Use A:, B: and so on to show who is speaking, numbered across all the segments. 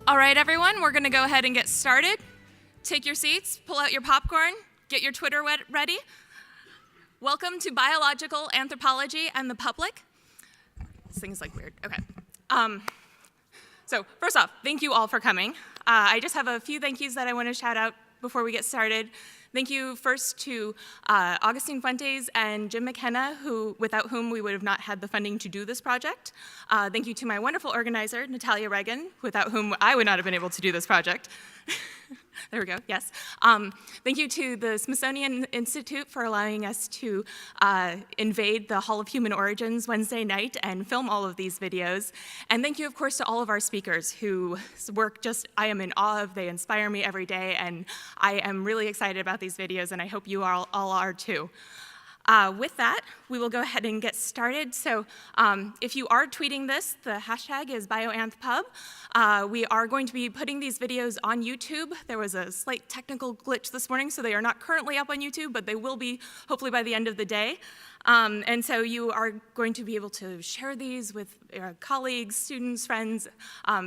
A: All right, everyone, we're going to go ahead and get started. Take your seats, pull out your popcorn, get your Twitter ready. Welcome to Biological Anthropology and the Public. This thing is like weird. Okay. So first off, thank you all for coming. I just have a few thank yous that I want to shout out before we get started. Thank you first to Augustine Fuentes and Jim McKenna, without whom we would have not had the funding to do this project. Thank you to my wonderful organizer, Natalia Reagan, without whom I would not have been able to do this project. There we go, yes. Thank you to the Smithsonian Institute for allowing us to invade the Hall of Human Origins Wednesday night and film all of these videos. And thank you, of course, to all of our speakers whose work I am in awe of. They inspire me every day, and I am really excited about these videos, and I hope you all are too. With that, we will go ahead and get started. So if you are tweeting this, the hashtag is BioAnthPub. We are going to be putting these videos on YouTube. There was a slight technical glitch this morning, so they are not currently up on YouTube, but they will be hopefully by the end of the day. And so you are going to be able to share these with colleagues, students, friends,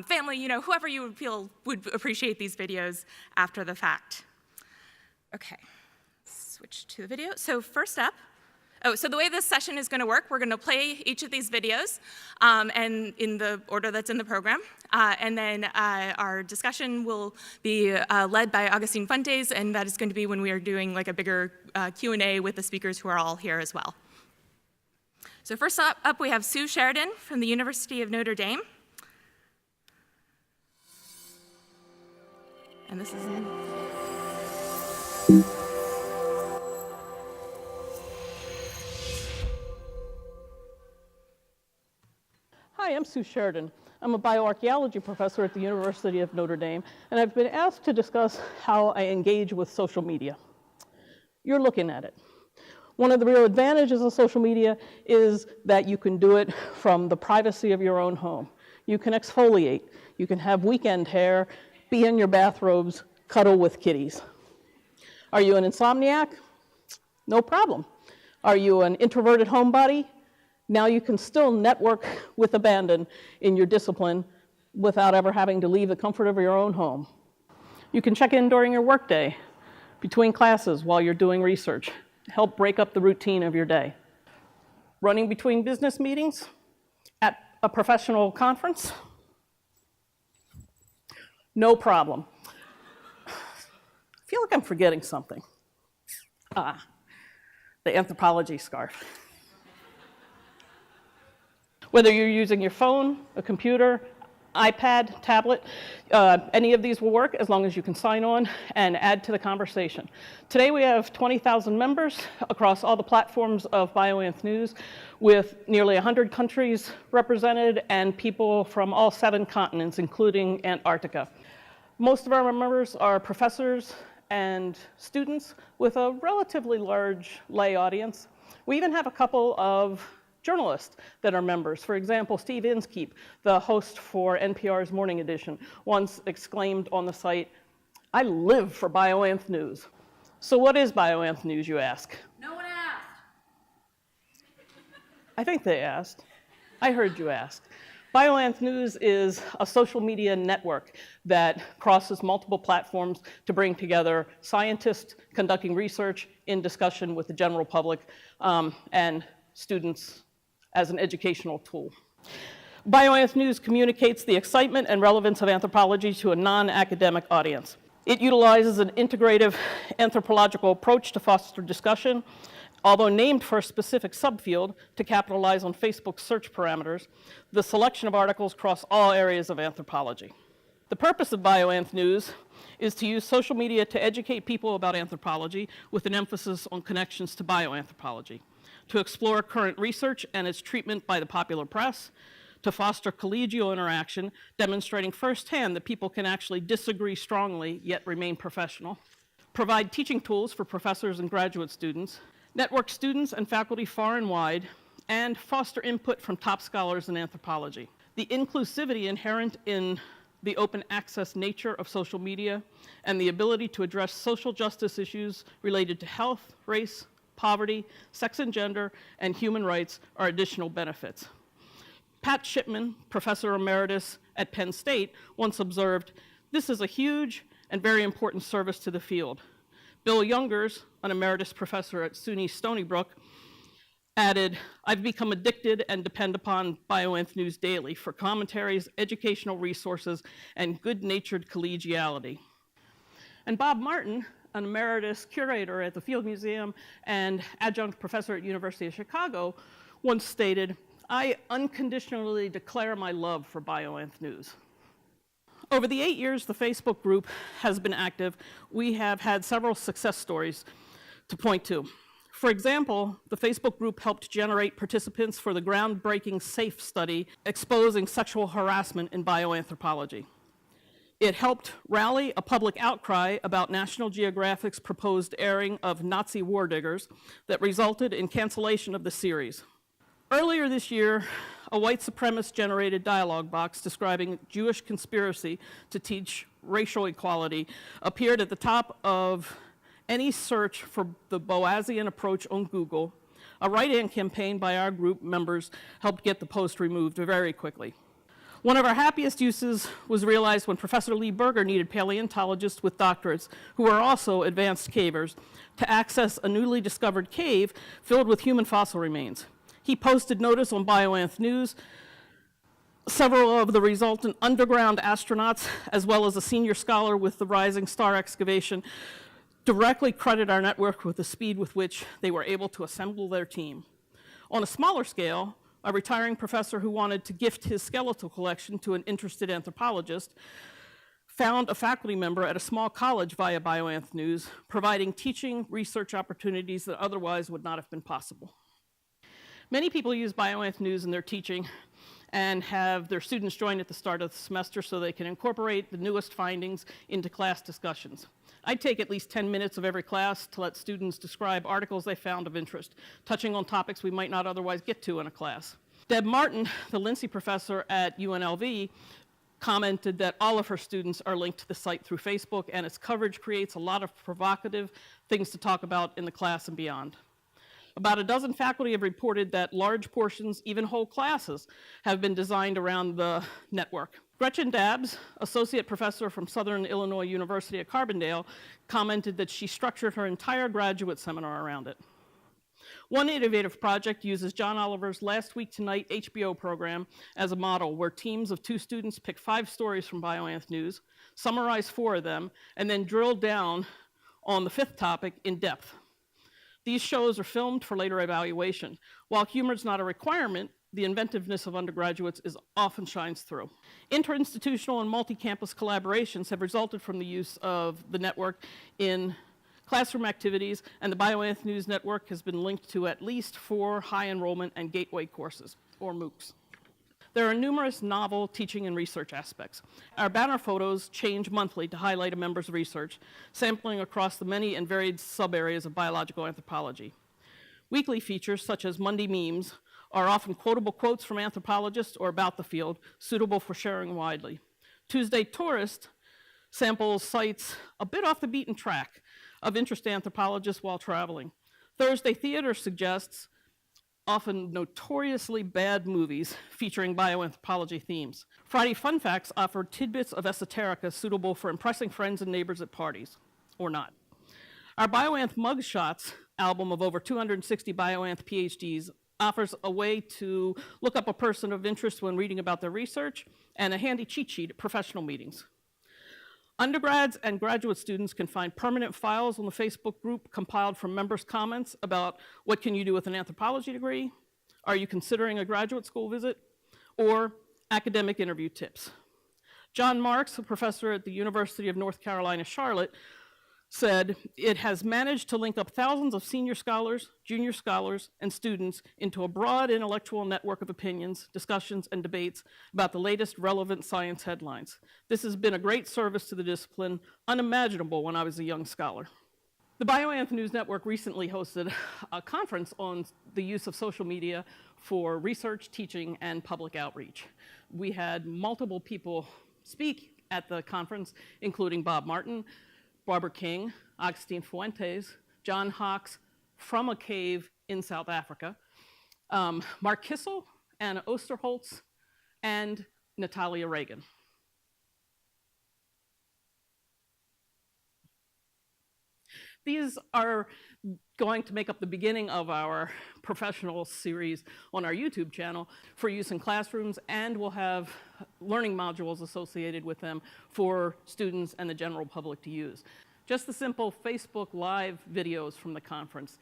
A: family, whoever you would feel would appreciate these videos after the fact. Okay, switch to the video. So first up, so the way this session is going to work, we're going to play each of these videos and in the order that's in the program. And then our discussion will be led by Augustine Fuentes, and that is going to be when we are doing like a bigger Q&A with the speakers who are all here as well. So first up we have Sue Sheridan from the University of Notre Dame. And this is
B: Hi, I'm Sue Sheridan. I'm a bioarchaeology professor at the University of Notre Dame, and I've been asked to discuss how I engage with social media. You're looking at it. One of the real advantages of social media is that you can do it from the privacy of your own home. You can exfoliate, you can have weekend hair, be in your bathrobes, cuddle with kitties. Are you an insomniac? No problem. Are you an introverted homebody? Now you can still network with abandon in your discipline without ever having to leave the comfort of your own home. You can check in during your workday, between classes while you're doing research, help break up the routine of your day. Running between business meetings, at a professional conference, no problem. I feel like I'm forgetting something. The anthropology scarf. Whether you're using your phone, a computer, iPad, tablet, any of these will work as long as you can sign on and add to the conversation. Today we have 20,000 members across all the platforms of BioAnth News, with nearly 100 countries represented and people from all 7 continents, including Antarctica. Most of our members are professors and students with a relatively large lay audience. We even have a couple of journalists that are members. For example, Steve Inskeep, the host for NPR's Morning Edition, once exclaimed on the site, "I live for BioAnth News." So what is BioAnth News, you ask?
A: No one asked.
B: I think they asked. I heard you ask. BioAnth News is a social media network that crosses multiple platforms to bring together scientists conducting research in discussion with the general public and students as an educational tool. BioAnth News communicates the excitement and relevance of anthropology to a non-academic audience. It utilizes an integrative anthropological approach to foster discussion. Although named for a specific subfield to capitalize on Facebook's search parameters, the selection of articles cross all areas of anthropology. The purpose of BioAnth News is to use social media to educate people about anthropology with an emphasis on connections to bioanthropology, to explore current research and its treatment by the popular press, to foster collegial interaction, demonstrating firsthand that people can actually disagree strongly yet remain professional, provide teaching tools for professors and graduate students, network students and faculty far and wide, and foster input from top scholars in anthropology. The inclusivity inherent in the open access nature of social media and the ability to address social justice issues related to health, race, poverty, sex and gender, and human rights are additional benefits. Pat Shipman, professor emeritus at Penn State, once observed, "This is a huge and very important service to the field." Bill Youngers, an emeritus professor at SUNY Stony Brook, added, "I've become addicted and depend upon BioAnth News daily for commentaries, educational resources, and good-natured collegiality." And Bob Martin, an emeritus curator at the Field Museum and adjunct professor at University of Chicago, once stated, "I unconditionally declare my love for BioAnth News." Over the 8 years the Facebook group has been active, we have had several success stories to point to. For example, the Facebook group helped generate participants for the groundbreaking SAFE study exposing sexual harassment in bioanthropology. It helped rally a public outcry about National Geographic's proposed airing of Nazi war diggers that resulted in cancellation of the series. Earlier this year, a white supremacist-generated dialogue box describing Jewish conspiracy to teach racial equality appeared at the top of any search for the Boasian approach on Google. A write-in campaign by our group members helped get the post removed very quickly. One of our happiest uses was realized when Professor Lee Berger needed paleontologists with doctorates who are also advanced cavers to access a newly discovered cave filled with human fossil remains. He posted notice on BioAnth News. Several of the resultant underground astronauts, as well as a senior scholar with the Rising Star excavation, directly credit our network with the speed with which they were able to assemble their team. On a smaller scale, a retiring professor who wanted to gift his skeletal collection to an interested anthropologist found a faculty member at a small college via BioAnth News, providing teaching research opportunities that otherwise would not have been possible. Many people use BioAnth News in their teaching and have their students join at the start of the semester so they can incorporate the newest findings into class discussions. I take at least 10 minutes of every class to let students describe articles they found of interest, touching on topics we might not otherwise get to in a class. Deb Martin, the Lindsay professor at UNLV, commented that all of her students are linked to the site through Facebook, and its coverage creates a lot of provocative things to talk about in the class and beyond. About a dozen faculty have reported that large portions, even whole classes, have been designed around the network. Gretchen Dabbs, associate professor from Southern Illinois University at Carbondale, commented that she structured her entire graduate seminar around it. One innovative project uses John Oliver's Last Week Tonight HBO program as a model, where teams of 2 students pick 5 stories from BioAnth News, summarize 4 of them, and then drill down on the 5th topic in depth. These shows are filmed for later evaluation. While humor is not a requirement, the inventiveness of undergraduates often shines through. Interinstitutional and multi-campus collaborations have resulted from the use of the network in classroom activities, and the BioAnth News Network has been linked to at least 4 high enrollment and gateway courses, or MOOCs. There are numerous novel teaching and research aspects. Our banner photos change monthly to highlight a member's research, sampling across the many and varied sub-areas of biological anthropology. Weekly features, such as Monday Memes, are often quotable quotes from anthropologists or about the field, suitable for sharing widely. Tuesday Tourist samples sites a bit off the beaten track of interest to anthropologists while traveling. Thursday Theater suggests often notoriously bad movies featuring bioanthropology themes. Friday Fun Facts offer tidbits of esoterica suitable for impressing friends and neighbors at parties, or not. Our BioAnth Mugshots album of over 260 BioAnth PhDs offers a way to look up a person of interest when reading about their research, and a handy cheat sheet at professional meetings. Undergrads and graduate students can find permanent files on the Facebook group compiled from members' comments about what can you do with an anthropology degree, are you considering a graduate school visit, or academic interview tips. John Marks, a professor at the University of North Carolina, Charlotte, said it has managed to link up thousands of senior scholars, junior scholars, and students into a broad intellectual network of opinions, discussions, and debates about the latest relevant science headlines. This has been a great service to the discipline, unimaginable when I was a young scholar. The BioAnth News Network recently hosted a conference on the use of social media for research, teaching, and public outreach. We had multiple people speak at the conference, including Bob Martin, Barbara King, Augustine Fuentes, John Hawks from a cave in South Africa, Mark Kissel, Anna Osterholtz, and Natalia Reagan. These are going to make up the beginning of our professional series on our YouTube channel for use in classrooms, and we'll have learning modules associated with them for students and the general public to use. Just the simple Facebook Live videos from the conference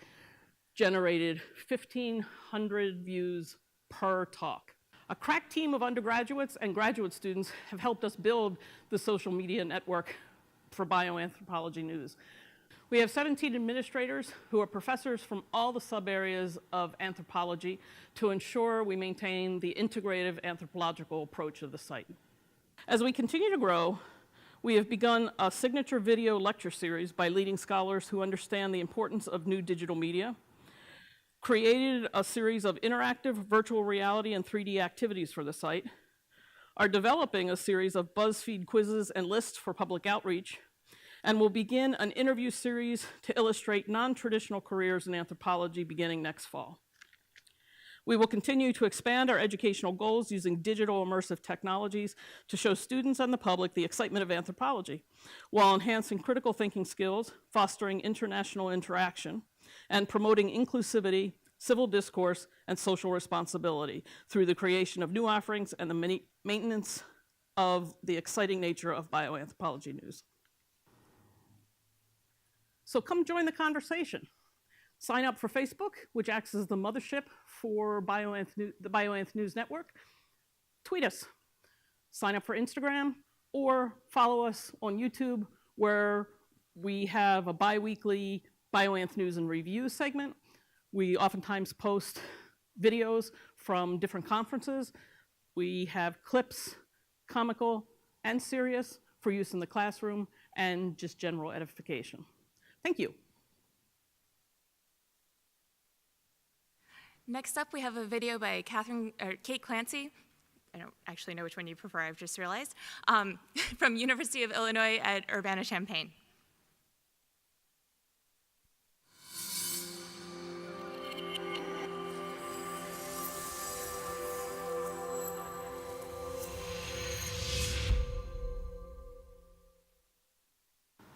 B: generated 1,500 views per talk. A crack team of undergraduates and graduate students have helped us build the social media network for Bioanthropology News. We have 17 administrators who are professors from all the sub-areas of anthropology to ensure we maintain the integrative anthropological approach of the site. As we continue to grow, we have begun a signature video lecture series by leading scholars who understand the importance of new digital media, created a series of interactive virtual reality and 3D activities for the site, are developing a series of BuzzFeed quizzes and lists for public outreach, and will begin an interview series to illustrate non-traditional careers in anthropology beginning next fall. We will continue to expand our educational goals using digital immersive technologies to show students and the public the excitement of anthropology, while enhancing critical thinking skills, fostering international interaction, and promoting inclusivity, civil discourse, and social responsibility through the creation of new offerings and the maintenance of the exciting nature of bioanthropology news. So come join the conversation. Sign up for Facebook, which acts as the mothership for the Bioanth News Network. Tweet us. Sign up for Instagram, or follow us on YouTube, where we have a bi-weekly Bioanth News and Review segment. We oftentimes post videos from different conferences. We have clips, comical and serious, for use in the classroom and just general edification. Thank you.
A: Next up, we have a video by Kate Clancy. I don't actually know which one you prefer, I've just realized, from University of Illinois at Urbana-Champaign.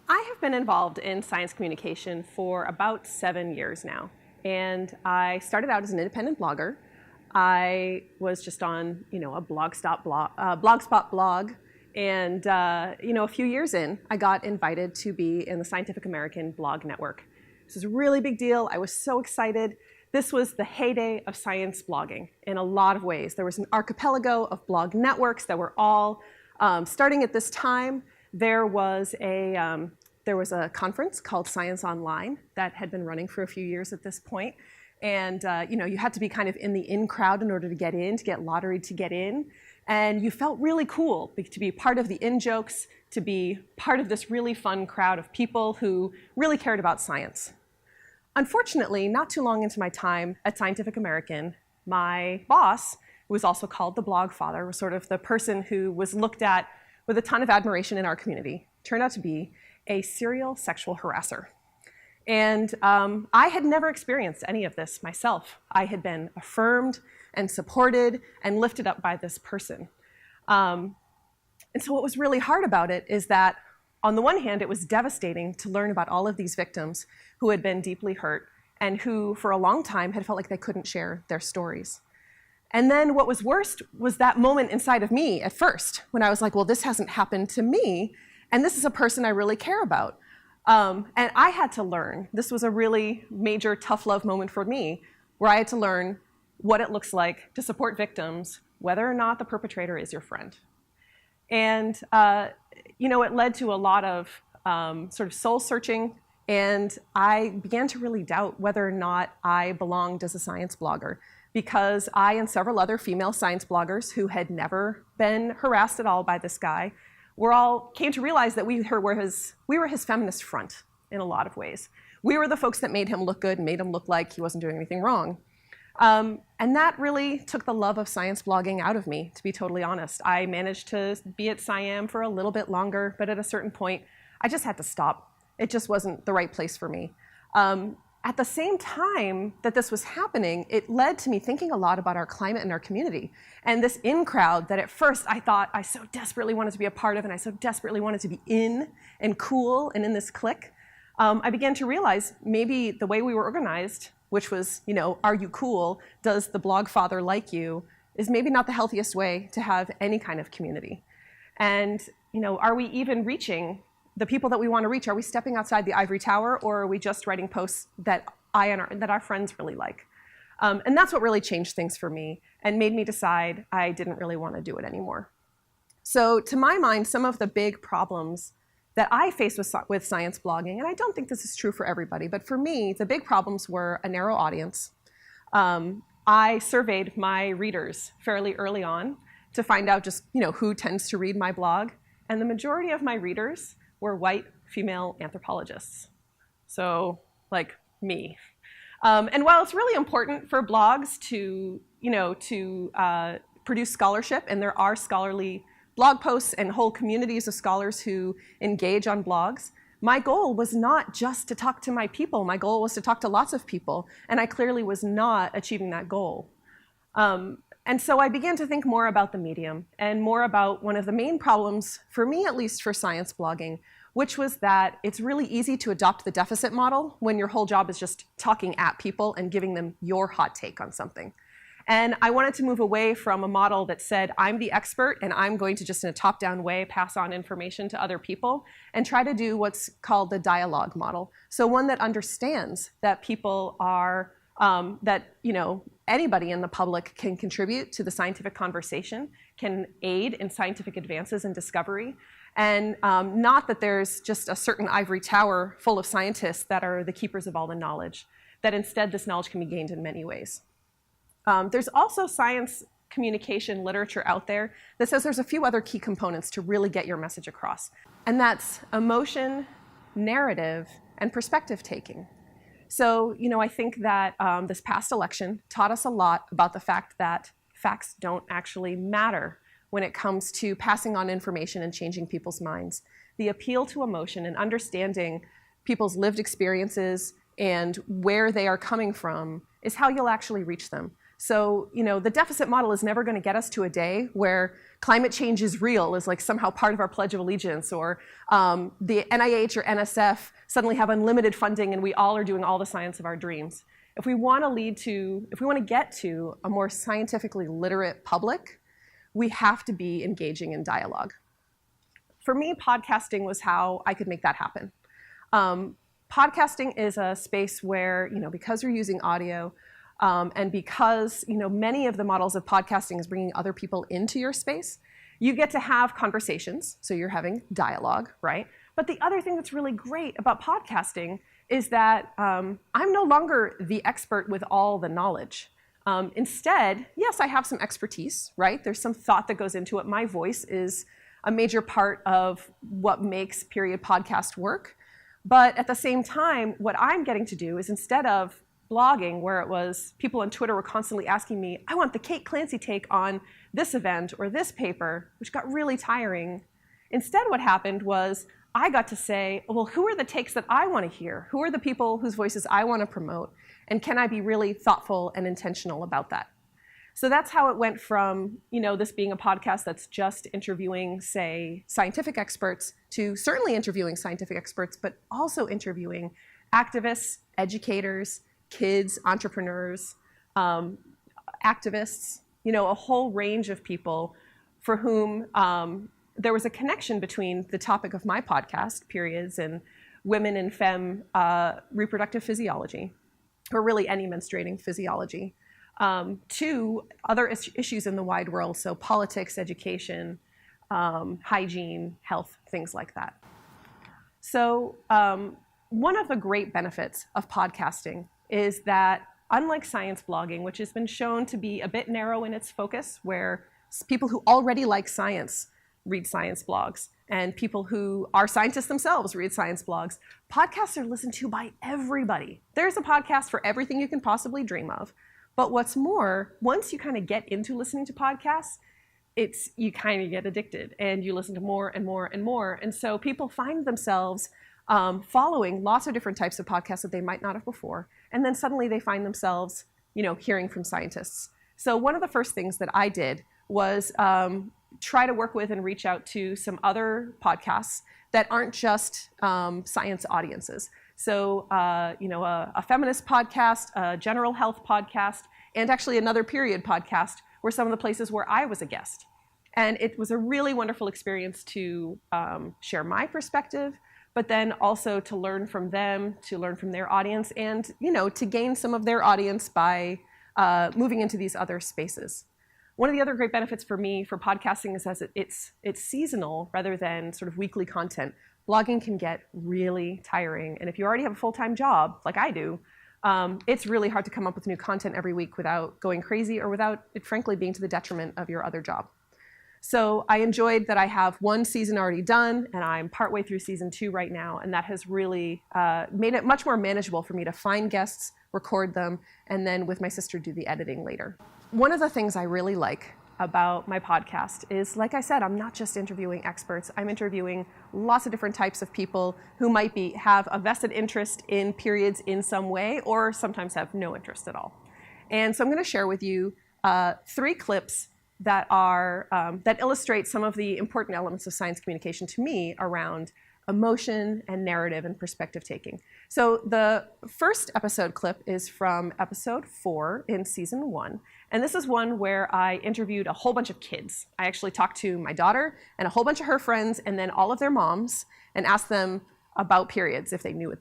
C: I have been involved in science communication for about 7 years now. And I started out as an independent blogger. I was just on, a Blogspot blog. And, a few years in, I got invited to be in the Scientific American blog network. This is a really big deal. I was so excited. This was the heyday of science blogging in a lot of ways. There was an archipelago of blog networks that were all starting at this time. There was a conference called Science Online that had been running for a few years at this point. And you had to be kind of in the in crowd in order to get lotteried to get in. And you felt really cool to be part of the in jokes, to be part of this really fun crowd of people who really cared about science. Unfortunately, not too long into my time at Scientific American, my boss, who was also called the blog father, was sort of the person who was looked at with a ton of admiration in our community, turned out to be a serial sexual harasser. And I had never experienced any of this myself. I had been affirmed and supported and lifted up by this person. And so what was really hard about it is that, on the one hand, it was devastating to learn about all of these victims who had been deeply hurt and who, for a long time, had felt like they couldn't share their stories. And then what was worst was that moment inside of me at first, when I was like, well, this hasn't happened to me, and this is a person I really care about. And I had to learn. This was a really major tough love moment for me, where I had to learn what it looks like to support victims, whether or not the perpetrator is your friend. And it led to a lot of sort of soul searching, and I began to really doubt whether or not I belonged as a science blogger, because I and several other female science bloggers who had never been harassed at all by this guy came to realize that we were his feminist front in a lot of ways. We were the folks that made him look good and made him look like he wasn't doing anything wrong. And that really took the love of science blogging out of me, to be totally honest. I managed to be at SciAm for a little bit longer, but at a certain point, I just had to stop. It just wasn't the right place for me. at the same time that this was happening, it led to me thinking a lot about our climate and our community. And this in crowd that at first I thought I so desperately wanted to be a part of, and I so desperately wanted to be in and cool and in this clique, I began to realize maybe the way we were organized, which was, are you cool? Does the blog father like you? Is maybe not the healthiest way to have any kind of community. And, are we even reaching the people that we want to reach? Are we stepping outside the ivory tower, or are we just writing posts that that our friends really like? And that's what really changed things for me and made me decide I didn't really want to do it anymore. So to my mind, some of the big problems that I faced with science blogging, and I don't think this is true for everybody, but for me, the big problems were a narrow audience. I surveyed my readers fairly early on to find out just who tends to read my blog, and the majority of my readers were white female anthropologists. So like me. And while it's really important for blogs to produce scholarship, and there are scholarly blog posts and whole communities of scholars who engage on blogs, my goal was not just to talk to my people. My goal was to talk to lots of people, and I clearly was not achieving that goal. And so I began to think more about the medium and more about one of the main problems, for me at least, for science blogging, which was that it's really easy to adopt the deficit model when your whole job is just talking at people and giving them your hot take on something. And I wanted to move away from a model that said, I'm the expert and I'm going to just in a top-down way pass on information to other people, and try to do what's called the dialogue model. So one that understands that people are, anybody in the public can contribute to the scientific conversation, can aid in scientific advances and discovery, and not that there's just a certain ivory tower full of scientists that are the keepers of all the knowledge, that instead this knowledge can be gained in many ways. There's also science communication literature out there that says there's a few other key components to really get your message across. And that's emotion, narrative, and perspective taking. So, I think that this past election taught us a lot about the fact that facts don't actually matter when it comes to passing on information and changing people's minds. The appeal to emotion and understanding people's lived experiences and where they are coming from is how you'll actually reach them. So, the deficit model is never going to get us to a day where climate change is real, is like somehow part of our Pledge of Allegiance, or the NIH or NSF suddenly have unlimited funding and we all are doing all the science of our dreams. If we want to get to a more scientifically literate public, we have to be engaging in dialogue. For me, podcasting was how I could make that happen. Podcasting is a space where, because you're using audio, and because many of the models of podcasting is bringing other people into your space, you get to have conversations, so you're having dialogue, right? But the other thing that's really great about podcasting is that I'm no longer the expert with all the knowledge. Instead, yes, I have some expertise, right? There's some thought that goes into it. My voice is a major part of what makes Period Podcast work. But at the same time, what I'm getting to do is, instead of blogging, where it was people on Twitter were constantly asking me, I want the Kate Clancy take on this event or this paper, which got really tiring. Instead, what happened was I got to say, well, who are the takes that I want to hear? Who are the people whose voices I want to promote? And can I be really thoughtful and intentional about that? So that's how it went from, this being a podcast that's just interviewing, say, scientific experts, to certainly interviewing scientific experts, but also interviewing activists, educators, kids, entrepreneurs, activists, a whole range of people for whom there was a connection between the topic of my podcast, Periods, and women and femme reproductive physiology, or really any menstruating physiology, to other issues in the wide world, so politics, education, hygiene, health, things like that. So one of the great benefits of podcasting is that, unlike science blogging, which has been shown to be a bit narrow in its focus, where people who already like science read science blogs, and people who are scientists themselves read science blogs, podcasts are listened to by everybody. There's a podcast for everything you can possibly dream of. But what's more, once you kind of get into listening to podcasts, you kind of get addicted, and you listen to more and more and more. And so people find themselves following lots of different types of podcasts that they might not have before, and then suddenly they find themselves, hearing from scientists. So one of the first things that I did was try to work with and reach out to some other podcasts that aren't just science audiences. So, a feminist podcast, a general health podcast, and actually another period podcast were some of the places where I was a guest. And it was a really wonderful experience to share my perspective, but then also to learn from them, to learn from their audience, and, to gain some of their audience by moving into these other spaces. One of the other great benefits for me for podcasting is as it's seasonal rather than sort of weekly content. Blogging can get really tiring, and if you already have a full-time job, like I do, it's really hard to come up with new content every week without going crazy or without it frankly being to the detriment of your other job. So I enjoyed that I have one season already done, and I'm partway through season 2 right now, and that has really made it much more manageable for me to find guests, record them, and then with my sister do the editing later. One of the things I really like about my podcast is, like I said, I'm not just interviewing experts. I'm interviewing lots of different types of people who might have a vested interest in periods in some way, or sometimes have no interest at all. And so I'm going to share with you 3 clips that illustrate some of the important elements of science communication to me around emotion and narrative and perspective taking. So the first episode clip is from episode 4 in season 1. And this is one where I interviewed a whole bunch of kids. I actually talked to my daughter and a whole bunch of her friends and then all of their moms and asked them about periods, if they knew what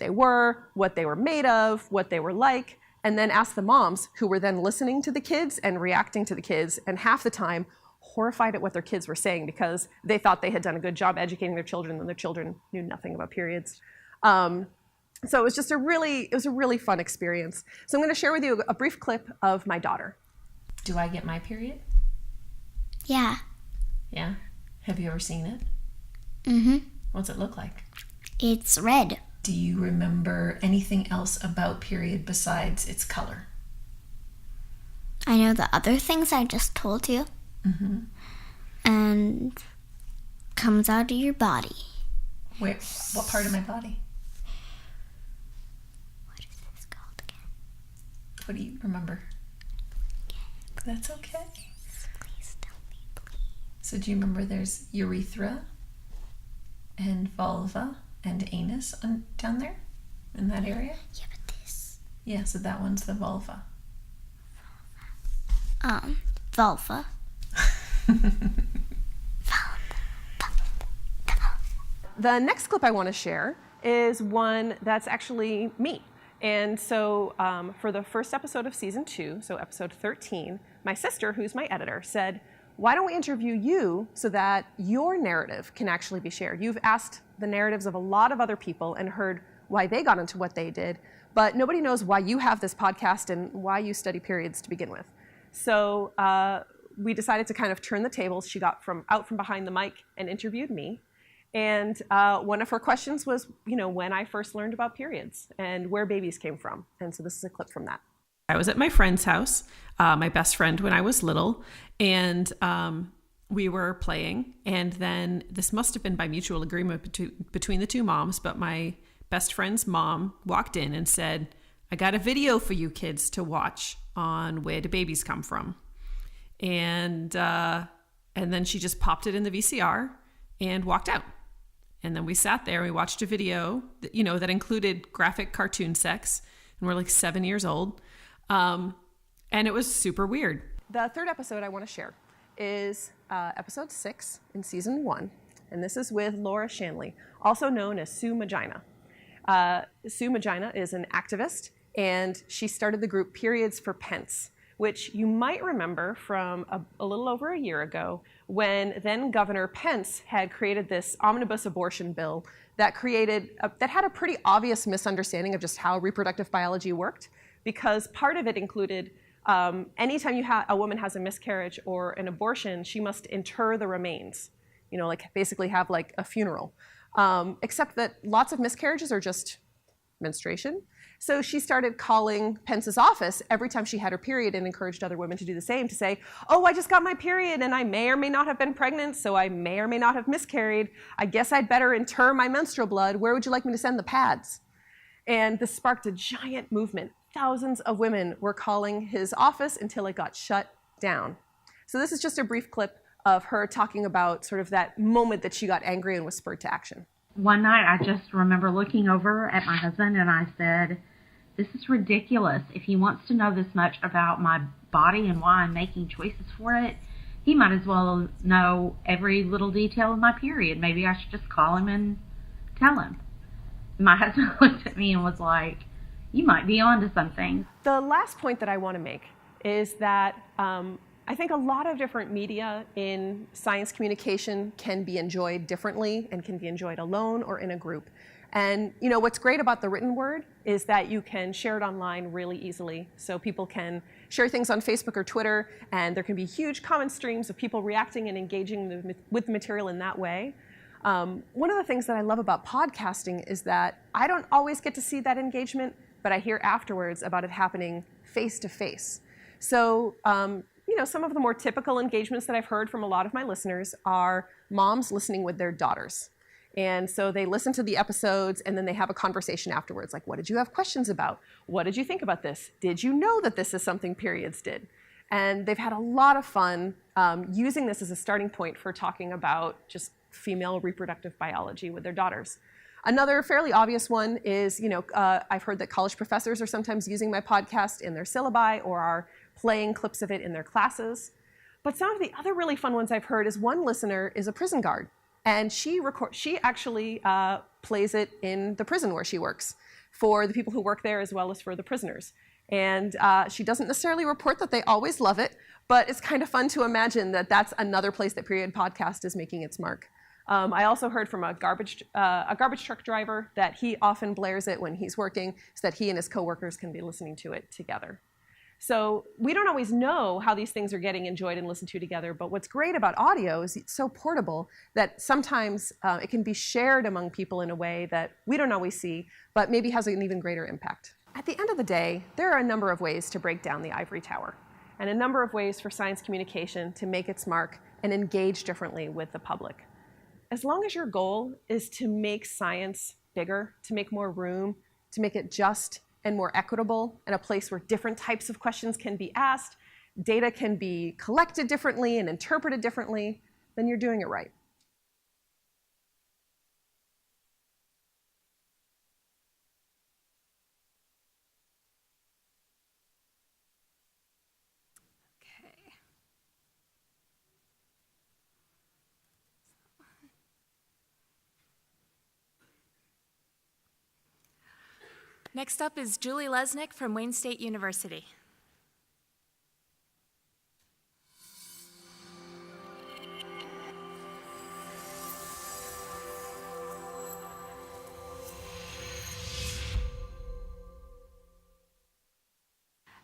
C: they were made of, what they were like, and then asked the moms, who were then listening to the kids and reacting to the kids, and half the time horrified at what their kids were saying because they thought they had done a good job educating their children and their children knew nothing about periods. So it was just a really fun experience. So I'm going to share with you a brief clip of my daughter.
D: Do I get my period?
E: Yeah.
D: Yeah? Have you ever seen it?
E: Mm-hmm.
D: What's it look like?
E: It's red.
D: Do you remember anything else about period besides its color?
E: I know the other things I just told you.
D: Mm-hmm.
E: And comes out of your body.
D: Where? What part of my body?
E: What is this called again?
D: What do you remember? That's okay.
E: Please tell me, please.
D: So do you remember there's urethra and vulva and anus down there in that area?
E: Yeah, but this.
D: Yeah, so that one's the vulva.
E: Vulva.
C: The next clip I want to share is one that's actually me. And so for the first episode of season 2, so episode 13, my sister, who's my editor, said, why don't we interview you so that your narrative can actually be shared? You've asked the narratives of a lot of other people and heard why they got into what they did, but nobody knows why you have this podcast and why you study periods to begin with. So we decided to kind of turn the tables. She got out from behind the mic and interviewed me. And one of her questions was, when I first learned about periods and where babies came from. And so this is a clip from that.
F: I was at my friend's house, my best friend when I was little, and we were playing. And then this must have been by mutual agreement between the two moms, but my best friend's mom walked in and said, I got a video for you kids to watch on where do babies come from. And then she just popped it in the VCR and walked out. And then we sat there and we watched a video that, that included graphic cartoon sex. And we're like 7 years old. And it was super weird.
C: The third episode I want to share is episode 6 in season 1. And this is with Laura Shanley, also known as Sue Magina. Sue Magina is an activist, and she started the group Periods for Pence, which you might remember from a little over a year ago when then Governor Pence had created this omnibus abortion bill that had a pretty obvious misunderstanding of just how reproductive biology worked, because part of it included anytime a woman has a miscarriage or an abortion, she must inter the remains, basically have like a funeral. Except that lots of miscarriages are just menstruation. So she started calling Pence's office every time she had her period and encouraged other women to do the same, to say, oh, I just got my period and I may or may not have been pregnant, so I may or may not have miscarried. I guess I'd better inter my menstrual blood. Where would you like me to send the pads? And this sparked a giant movement. Thousands of women were calling his office until it got shut down. So this is just a brief clip of her talking about sort of that moment that she got angry and was spurred to action.
G: One night I just remember looking over at my husband and I said, this is ridiculous. If he wants to know this much about my body and why I'm making choices for it, he might as well know every little detail of my period. Maybe I should just call him and tell him. My husband looked at me and was like, you might be onto something.
C: The last point that I want to make is that I think a lot of different media in science communication can be enjoyed differently and can be enjoyed alone or in a group. And you know what's great about the written word is that you can share it online really easily. So people can share things on Facebook or Twitter, and there can be huge common streams of people reacting and engaging with the material in that way. One of the things that I love about podcasting is that I don't always get to see that engagement, but I hear afterwards about it happening face to face. So you know, some of the more typical engagements that I've heard from a lot of my listeners are moms listening with their daughters. And so they listen to the episodes and then they have a conversation afterwards, like, what did you have questions about? What did you think about this? Did you know that this is something periods did? And they've had a lot of fun using this as a starting point for talking about just female reproductive biology with their daughters. Another fairly obvious one is, you know, I've heard that college professors are sometimes using my podcast in their syllabi or are playing clips of it in their classes. But some of the other really fun ones I've heard is one listener is a prison guard. And she actually plays it in the prison where she works for the people who work there as well as for the prisoners. And she doesn't necessarily report that they always love it, but it's kind of fun to imagine that that's another place that Period Podcast is making its mark. I also heard from a garbage truck driver that he often blares it when he's working so that he and his coworkers can be listening to it together. So we don't always know how these things are getting enjoyed and listened to together, but what's great about audio is it's so portable that sometimes it can be shared among people in a way that we don't always see, but maybe has an even greater impact. At the end of the day, there are a number of ways to break down the ivory tower, and a number of ways for science communication to make its mark and engage differently with the public. As long as your goal is to make science bigger, to make more room, to make it just and more equitable, and a place where different types of questions can be asked, data can be collected differently and interpreted differently, then you're doing it right.
A: Okay. Next up is Julie Lesnick from Wayne State University.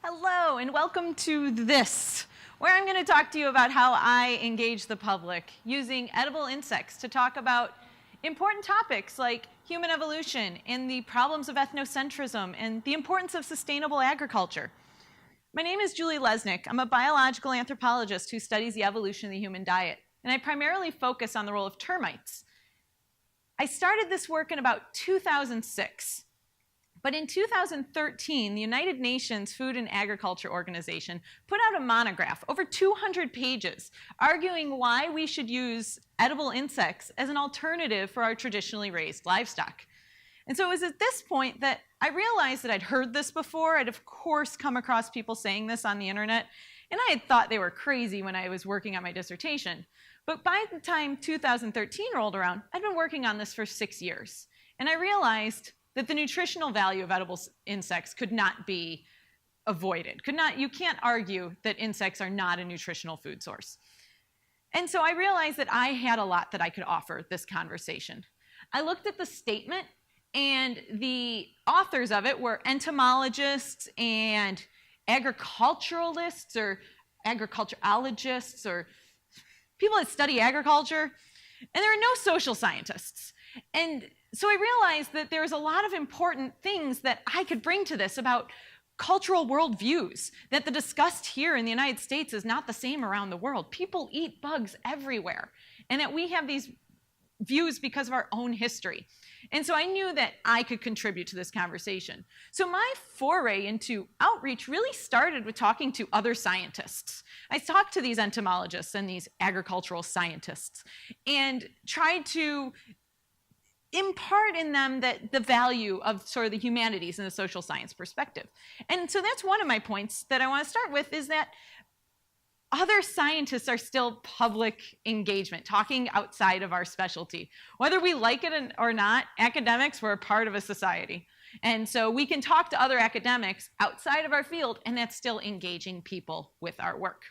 H: Hello, and welcome to this, where I'm going to talk to you about how I engage the public using edible insects to talk about important topics like human evolution and the problems of ethnocentrism and the importance of sustainable agriculture. My name is Julie Lesnick. I'm a biological anthropologist who studies the evolution of the human diet, and I primarily focus on the role of termites. I started this work in about 2006. But in 2013, the United Nations Food and Agriculture Organization put out a monograph, over 200 pages, arguing why we should use edible insects as an alternative for our traditionally raised livestock. And so it was at this point that I realized that I'd heard this before. I'd of course come across people saying this on the internet, and I had thought they were crazy when I was working on my dissertation. But by the time 2013 rolled around, I'd been working on this for 6 years. And I realized that the nutritional value of edible insects could not be avoided. You can't argue that insects are not a nutritional food source. And so I realized that I had a lot that I could offer this conversation. I looked at the statement, and the authors of it were entomologists and agriculturalists or agriculturologists or people that study agriculture, and there are no social scientists. And so I realized that there was a lot of important things that I could bring to this about cultural worldviews, that the discussed here in the United States is not the same around the world. People eat bugs everywhere, and that we have these views because of our own history. And so I knew that I could contribute to this conversation. So my foray into outreach really started with talking to other scientists. I talked to these entomologists and these agricultural scientists and tried to impart in them that the value of sort of the humanities and the social science perspective. And so that's one of my points that I want to start with, is that other scientists are still public engagement, talking outside of our specialty. Whether we like it or not, academics, we're a part of a society. And so we can talk to other academics outside of our field, and that's still engaging people with our work.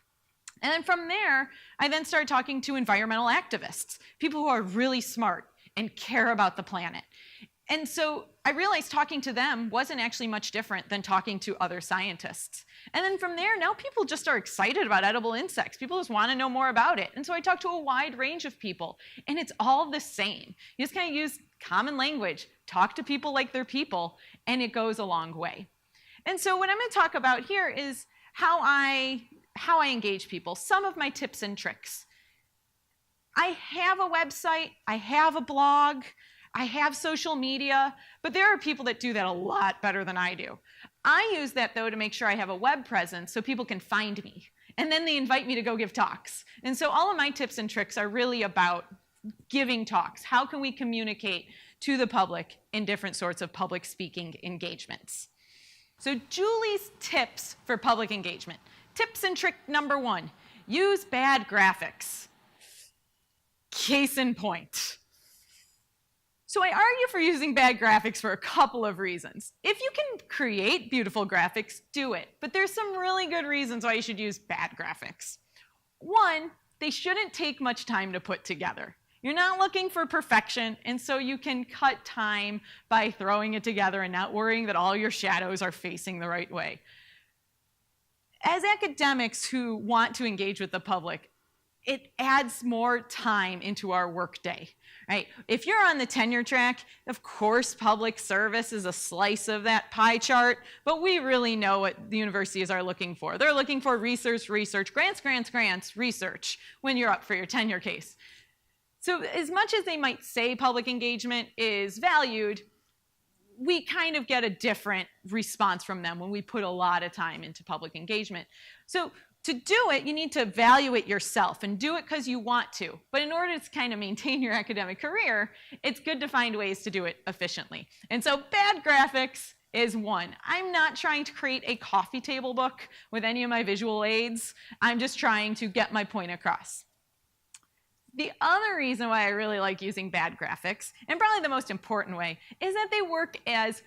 H: And then from there, I then started talking to environmental activists, people who are really smart and care about the planet. And so I realized talking to them wasn't actually much different than talking to other scientists. And then from there, now people just are excited about edible insects. People just want to know more about it. And so I talked to a wide range of people, and it's all the same. You just kind of use common language, talk to people like they're people, and it goes a long way. And so what I'm going to talk about here is how I engage people, some of my tips and tricks. I have a website, I have a blog, I have social media, but there are people that do that a lot better than I do. I use that, though, to make sure I have a web presence so people can find me. And then they invite me to go give talks. And so all of my tips and tricks are really about giving talks. How can we communicate to the public in different sorts of public speaking engagements? So Julie's tips for public engagement. Tips and trick number 1, use bad graphics. Case in point. So I argue for using bad graphics for a couple of reasons. If you can create beautiful graphics, do it. But there's some really good reasons why you should use bad graphics. 1, they shouldn't take much time to put together. You're not looking for perfection, and so you can cut time by throwing it together and not worrying that all your shadows are facing the right way. As academics who want to engage with the public, it adds more time into our workday, right? If you're on the tenure track, of course, public service is a slice of that pie chart, but we really know what the universities are looking for. They're looking for research, grants, research when you're up for your tenure case. So as much as they might say public engagement is valued, we kind of get a different response from them when we put a lot of time into public engagement. So to do it, you need to evaluate yourself and do it because you want to. But in order to kind of maintain your academic career, it's good to find ways to do it efficiently. And so bad graphics is one. I'm not trying to create a coffee table book with any of my visual aids. I'm just trying to get my point across. The other reason why I really like using bad graphics, and probably the most important way, is that they work as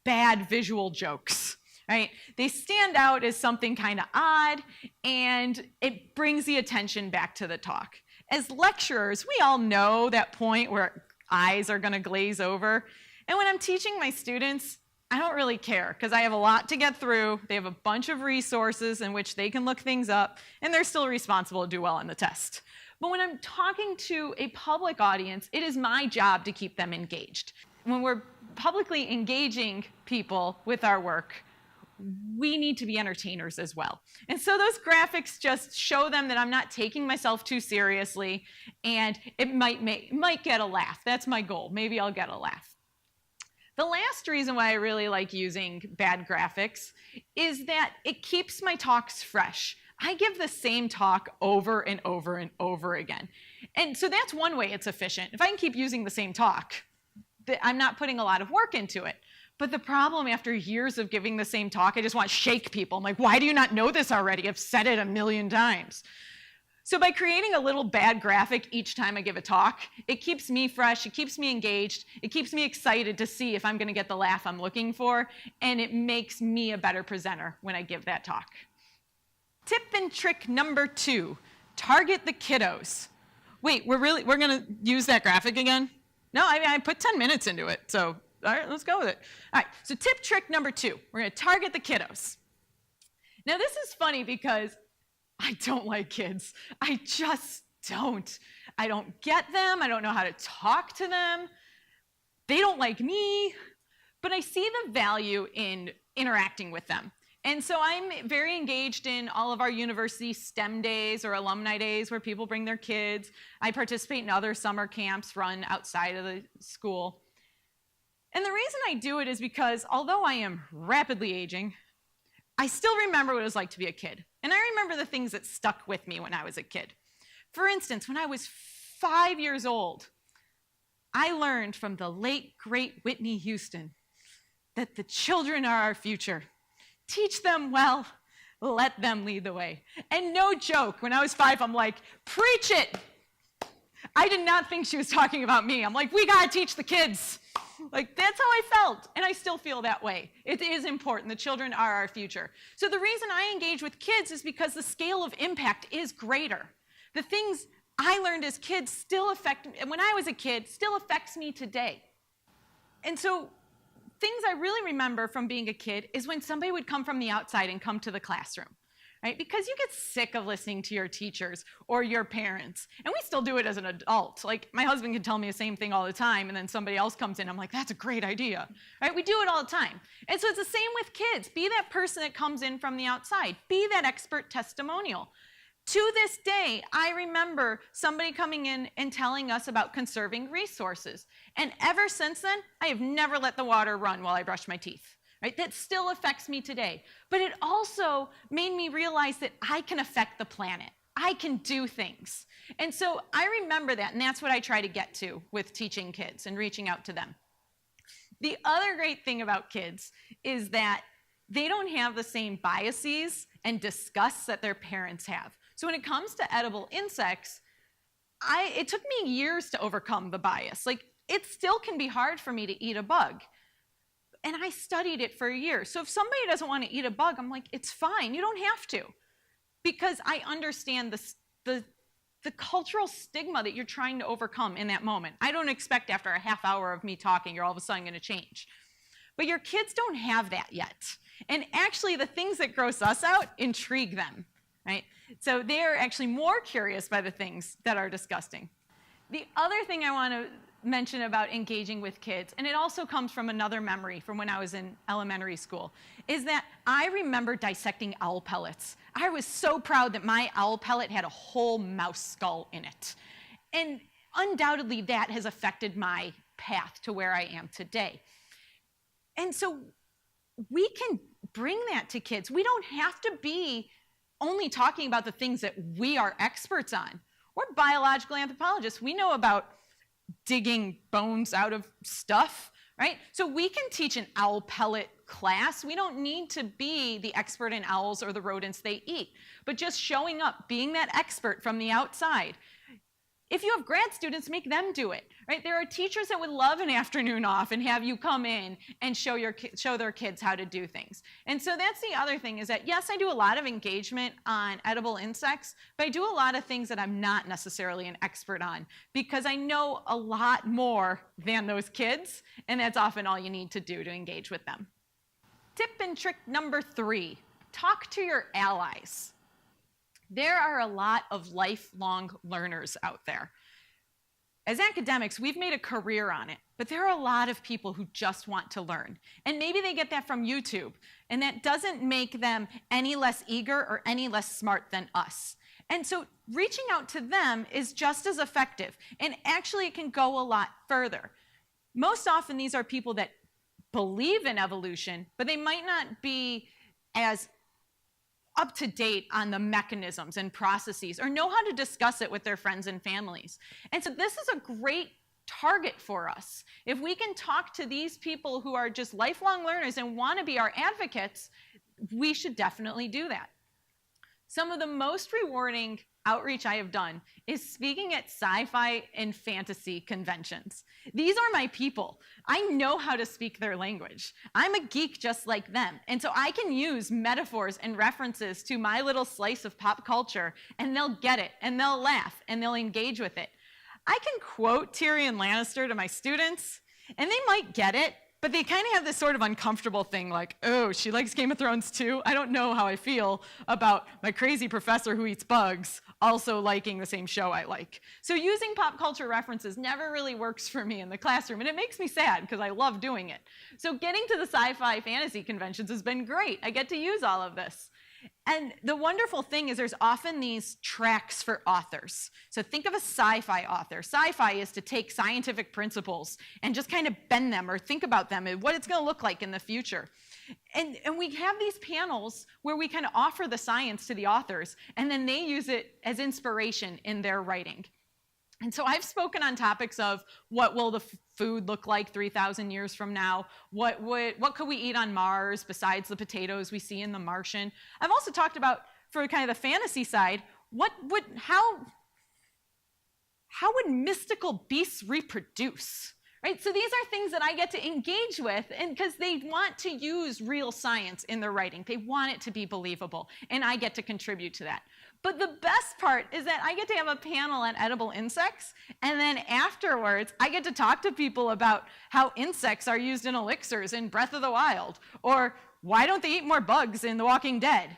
H: bad visual jokes. Right? They stand out as something kind of odd, and it brings the attention back to the talk. As lecturers, we all know that point where eyes are going to glaze over. And when I'm teaching my students, I don't really care because I have a lot to get through. They have a bunch of resources in which they can look things up, and they're still responsible to do well on the test. But when I'm talking to a public audience, it is my job to keep them engaged. When we're publicly engaging people with our work, we need to be entertainers as well. And so those graphics just show them that I'm not taking myself too seriously, and it might get a laugh. That's my goal. Maybe I'll get a laugh. The last reason why I really like using bad graphics is that it keeps my talks fresh. I give the same talk over and over and over again. And so that's one way it's efficient. If I can keep using the same talk, I'm not putting a lot of work into it. But the problem after years of giving the same talk, I just want to shake people. I'm like, why do you not know this already? I've said it 1,000,000 times. So by creating a little bad graphic each time I give a talk, it keeps me fresh, it keeps me engaged, it keeps me excited to see if I'm going to get the laugh I'm looking for, and it makes me a better presenter when I give that talk. Tip and trick number 2, target the kiddos. Wait, we're going to use that graphic again? No, I put 10 minutes into it, so all right, let's go with it. All right, so tip trick number 2, we're going to target the kiddos. Now this is funny because I don't like kids. I just don't. I don't get them. I don't know how to talk to them. They don't like me. But I see the value in interacting with them. And so I'm very engaged in all of our university STEM days or alumni days where people bring their kids. I participate in other summer camps run outside of the school. And the reason I do it is because although I am rapidly aging, I still remember what it was like to be a kid. And I remember the things that stuck with me when I was a kid. For instance, when I was 5 years old, I learned from the late, great Whitney Houston that the children are our future. Teach them well, let them lead the way. And no joke, when I was 5, I'm like, preach it. I did not think she was talking about me. I'm like, we gotta teach the kids. Like, that's how I felt, and I still feel that way. It is important. The children are our future. So the reason I engage with kids is because the scale of impact is greater. The things I learned as kids still when I was a kid, still affects me today. And so things I really remember from being a kid is when somebody would come from the outside and come to the classroom. Right? Because you get sick of listening to your teachers or your parents. And we still do it as an adult. Like, my husband can tell me the same thing all the time, and then somebody else comes in, I'm like, that's a great idea. Right? We do it all the time. And so it's the same with kids. Be that person that comes in from the outside. Be that expert testimonial. To this day, I remember somebody coming in and telling us about conserving resources. And ever since then, I have never let the water run while I brush my teeth. Right? That still affects me today. But it also made me realize that I can affect the planet. I can do things. And so I remember that, and that's what I try to get to with teaching kids and reaching out to them. The other great thing about kids is that they don't have the same biases and disgusts that their parents have. So when it comes to edible insects, it took me years to overcome the bias. Like, it still can be hard for me to eat a bug. And I studied it for a year. So if somebody doesn't want to eat a bug, I'm like, it's fine. You don't have to. Because I understand the cultural stigma that you're trying to overcome in that moment. I don't expect after a half hour of me talking, you're all of a sudden going to change. But your kids don't have that yet. And actually, the things that gross us out intrigue them. Right? So they're actually more curious by the things that are disgusting. The other thing I want to mention about engaging with kids, and it also comes from another memory from when I was in elementary school, is that I remember dissecting owl pellets. I was so proud that my owl pellet had a whole mouse skull in it. And undoubtedly that has affected my path to where I am today. And so we can bring that to kids. We don't have to be only talking about the things that we are experts on. We're biological anthropologists. We know about digging bones out of stuff, right? So we can teach an owl pellet class. We don't need to be the expert in owls or the rodents they eat, but just showing up, being that expert from the outside. If you have grad students, make them do it, right? There are teachers that would love an afternoon off and have you come in and show their kids how to do things. And so that's the other thing, is that yes, I do a lot of engagement on edible insects, but I do a lot of things that I'm not necessarily an expert on because I know a lot more than those kids, and that's often all you need to do to engage with them. Tip and trick number 3, talk to your allies. There are a lot of lifelong learners out there. As academics, we've made a career on it, but there are a lot of people who just want to learn. And maybe they get that from YouTube, and that doesn't make them any less eager or any less smart than us. And so reaching out to them is just as effective, and actually it can go a lot further. Most often these are people that believe in evolution, but they might not be as up to date on the mechanisms and processes or know how to discuss it with their friends and families. And so this is a great target for us. If we can talk to these people who are just lifelong learners and want to be our advocates, we should definitely do that. Some of the most rewarding outreach I have done is speaking at sci-fi and fantasy conventions. These are my people. I know how to speak their language. I'm a geek just like them. And so I can use metaphors and references to my little slice of pop culture, and they'll get it, and they'll laugh, and they'll engage with it. I can quote Tyrion Lannister to my students, and they might get it, But they kind of have this sort of uncomfortable thing like, oh, she likes Game of Thrones too? I don't know how I feel about my crazy professor who eats bugs also liking the same show I like. So using pop culture references never really works for me in the classroom, and it makes me sad because I love doing it. So getting to the sci-fi fantasy conventions has been great. I get to use all of this. And the wonderful thing is there's often these tracks for authors. So think of a sci-fi author. Sci-fi is to take scientific principles and just kind of bend them or think about them and what it's going to look like in the future. And we have these panels where we kind of offer the science to the authors, and then they use it as inspiration in their writing. And so I've spoken on topics of what will the food look like 3,000 years from now? What could we eat on Mars besides the potatoes we see in The Martian? I've also talked about, for kind of the fantasy side, how would mystical beasts reproduce? Right? So these are things that I get to engage with, and because they want to use real science in their writing. They want it to be believable, and I get to contribute to that. But the best part is that I get to have a panel on edible insects, and then afterwards, I get to talk to people about how insects are used in elixirs in Breath of the Wild, or why don't they eat more bugs in The Walking Dead?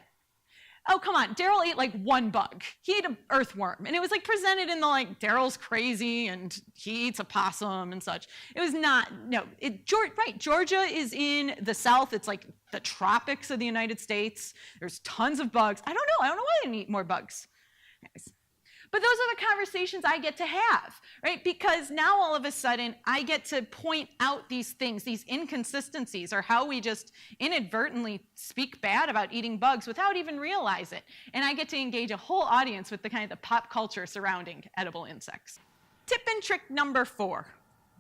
H: Oh, come on, Daryl ate like one bug. He ate an earthworm, and it was like presented in the like, Daryl's crazy, and he eats a possum and such. It was not, no, right, Georgia is in the South. It's like the tropics of the United States. There's tons of bugs. I don't know why they didn't eat more bugs. Anyways. But those are the conversations I get to have, right? Because now all of a sudden, I get to point out these things, these inconsistencies, or how we just inadvertently speak bad about eating bugs without even realize it. And I get to engage a whole audience with the kind of the pop culture surrounding edible insects. Tip and trick number 4.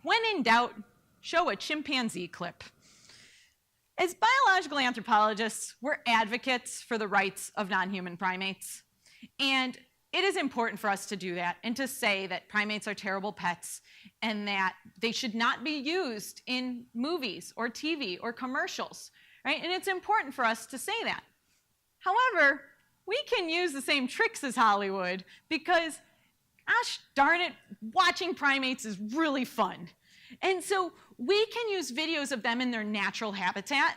H: When in doubt, show a chimpanzee clip. As biological anthropologists, we're advocates for the rights of non-human primates. And it is important for us to do that and to say that primates are terrible pets and that they should not be used in movies or TV or commercials, right? And it's important for us to say that. However, we can use the same tricks as Hollywood because, gosh darn it, watching primates is really fun. And so we can use videos of them in their natural habitat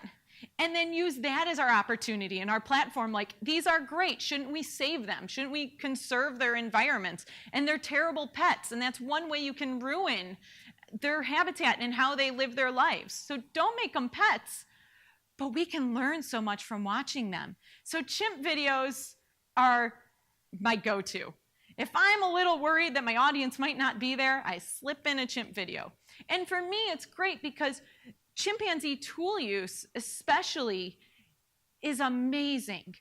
H: and then use that as our opportunity and our platform, like, these are great. Shouldn't we save them? Shouldn't we conserve their environments? And they're terrible pets, and that's one way you can ruin their habitat and how they live their lives. So don't make them pets, but we can learn so much from watching them. So chimp videos are my go-to. If I'm a little worried that my audience might not be there, I slip in a chimp video. And for me, it's great because chimpanzee tool use, especially, is amazing.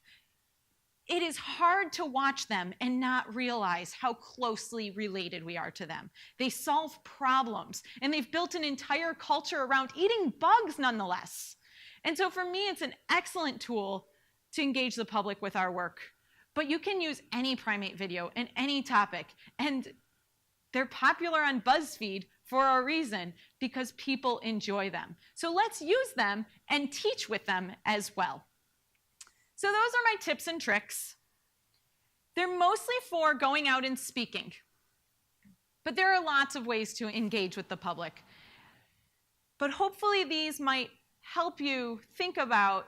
H: It is hard to watch them and not realize how closely related we are to them. They solve problems, and they've built an entire culture around eating bugs nonetheless. And so for me, it's an excellent tool to engage the public with our work. But you can use any primate video and any topic, and they're popular on BuzzFeed for a reason, because people enjoy them. So let's use them and teach with them as well. So those are my tips and tricks. They're mostly for going out and speaking, but there are lots of ways to engage with the public. But hopefully these might help you think about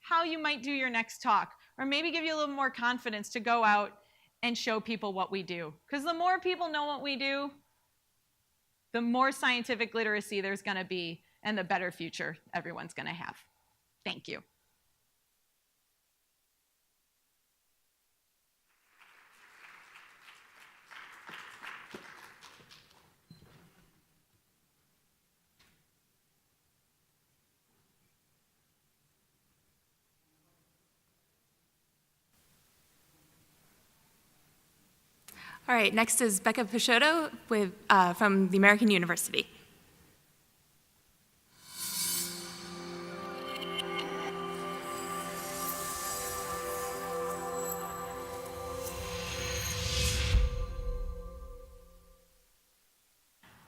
H: how you might do your next talk, or maybe give you a little more confidence to go out and show people what we do. Because the more people know what we do, the more scientific literacy there's going to be, and the better future everyone's going to have. Thank you.
A: All right, next is Becca Peixoto from the American University.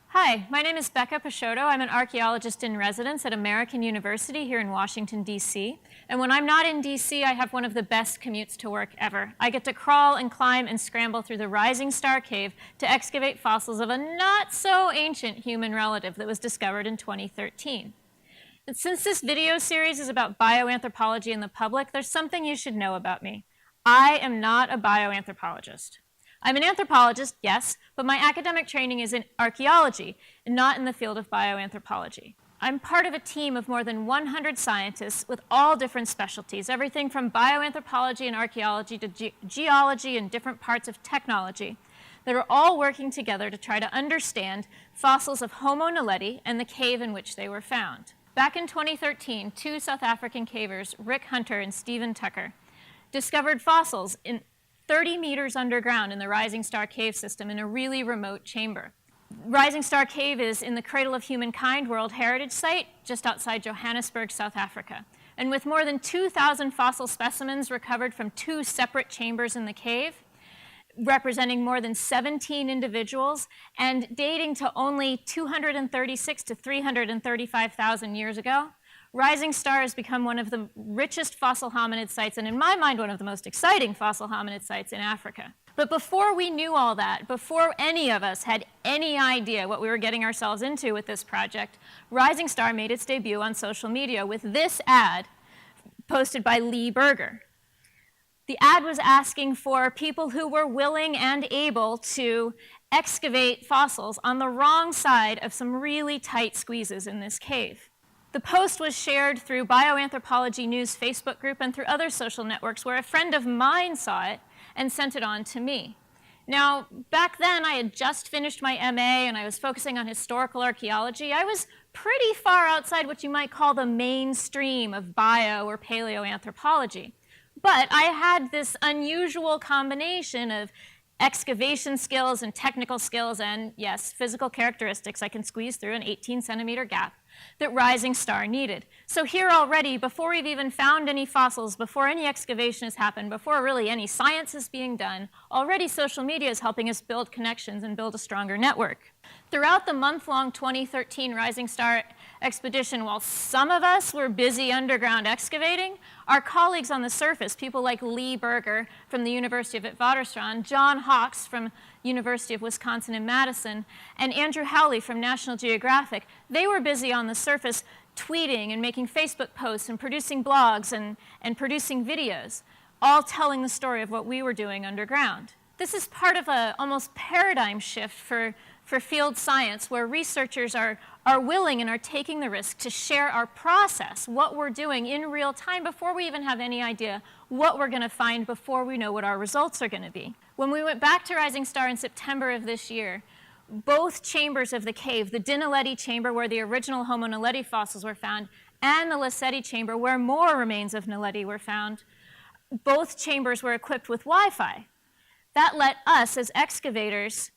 I: Hi, Hi, my name is Becca Peixoto. I'm an archaeologist in residence at American University here in Washington, D.C. And when I'm not in D.C., I have one of the best commutes to work ever. I get to crawl and climb and scramble through the Rising Star Cave to excavate fossils of a not-so-ancient human relative that was discovered in 2013. And since this video series is about bioanthropology and the public, there's something you should know about me. I am not a bioanthropologist. I'm an anthropologist, yes, but my academic training is in archaeology and not in the field of bioanthropology. I'm part of a team of more than 100 scientists with all different specialties, everything from bioanthropology and archaeology to geology and different parts of technology, that are all working together to try to understand fossils of Homo naledi and the cave in which they were found. Back in 2013, two South African cavers, Rick Hunter and Stephen Tucker, discovered fossils in 30 meters underground in the Rising Star Cave system in a really remote chamber. Rising Star Cave is in the Cradle of Humankind World Heritage Site just outside Johannesburg, South Africa. And with more than 2,000 fossil specimens recovered from two separate chambers in the cave, representing more than 17 individuals and dating to only 236 to 335,000 years ago, Rising Star has become one of the richest fossil hominid sites, and in my mind, one of the most exciting fossil hominid sites in Africa. But before we knew all that, before any of us had any idea what we were getting ourselves into with this project, Rising Star made its debut on social media with this ad posted by Lee Berger. The ad was asking for people who were willing and able to excavate fossils on the wrong side of some really tight squeezes in this cave. The post was shared through Bioanthropology News Facebook group and through other social networks where a friend of mine saw it and sent it on to me. Now, back then I had just finished my MA and I was focusing on historical archaeology. I was pretty far outside what you might call the mainstream of bio or paleoanthropology. But I had this unusual combination of excavation skills and technical skills and, yes, physical characteristics I can squeeze through an 18-centimeter gap that Rising Star needed. So here already, before we've even found any fossils, before any excavation has happened, before really any science is being done, already social media is helping us build connections and build a stronger network. Throughout the month-long 2013 Rising Star expedition, while some of us were busy underground excavating, our colleagues on the surface, people like Lee Berger from the University of Witwatersrand, John Hawks from University of Wisconsin in Madison, and Andrew Howley from National Geographic, they were busy on the surface tweeting and making Facebook posts and producing blogs and producing videos, all telling the story of what we were doing underground. This is part of a almost paradigm shift for field science, where researchers are willing and are taking the risk to share our process, what we're doing in real time before we even have any idea what we're going to find, before we know what our results are going to be. When we went back to Rising Star in September of this year, both chambers of the cave, the Dinaledi chamber where the original Homo naledi fossils were found, and the Lesedi chamber where more remains of Naledi were found, both chambers were equipped with Wi-Fi. That let us, as excavators,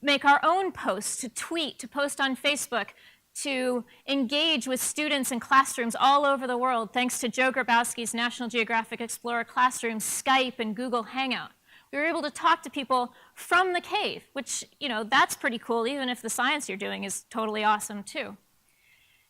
I: make our own posts, to tweet, to post on Facebook, to engage with students in classrooms all over the world, thanks to Joe Grabowski's National Geographic Explorer Classroom, Skype, and Google Hangout. We were able to talk to people from the cave, which, you know, that's pretty cool, even if the science you're doing is totally awesome too.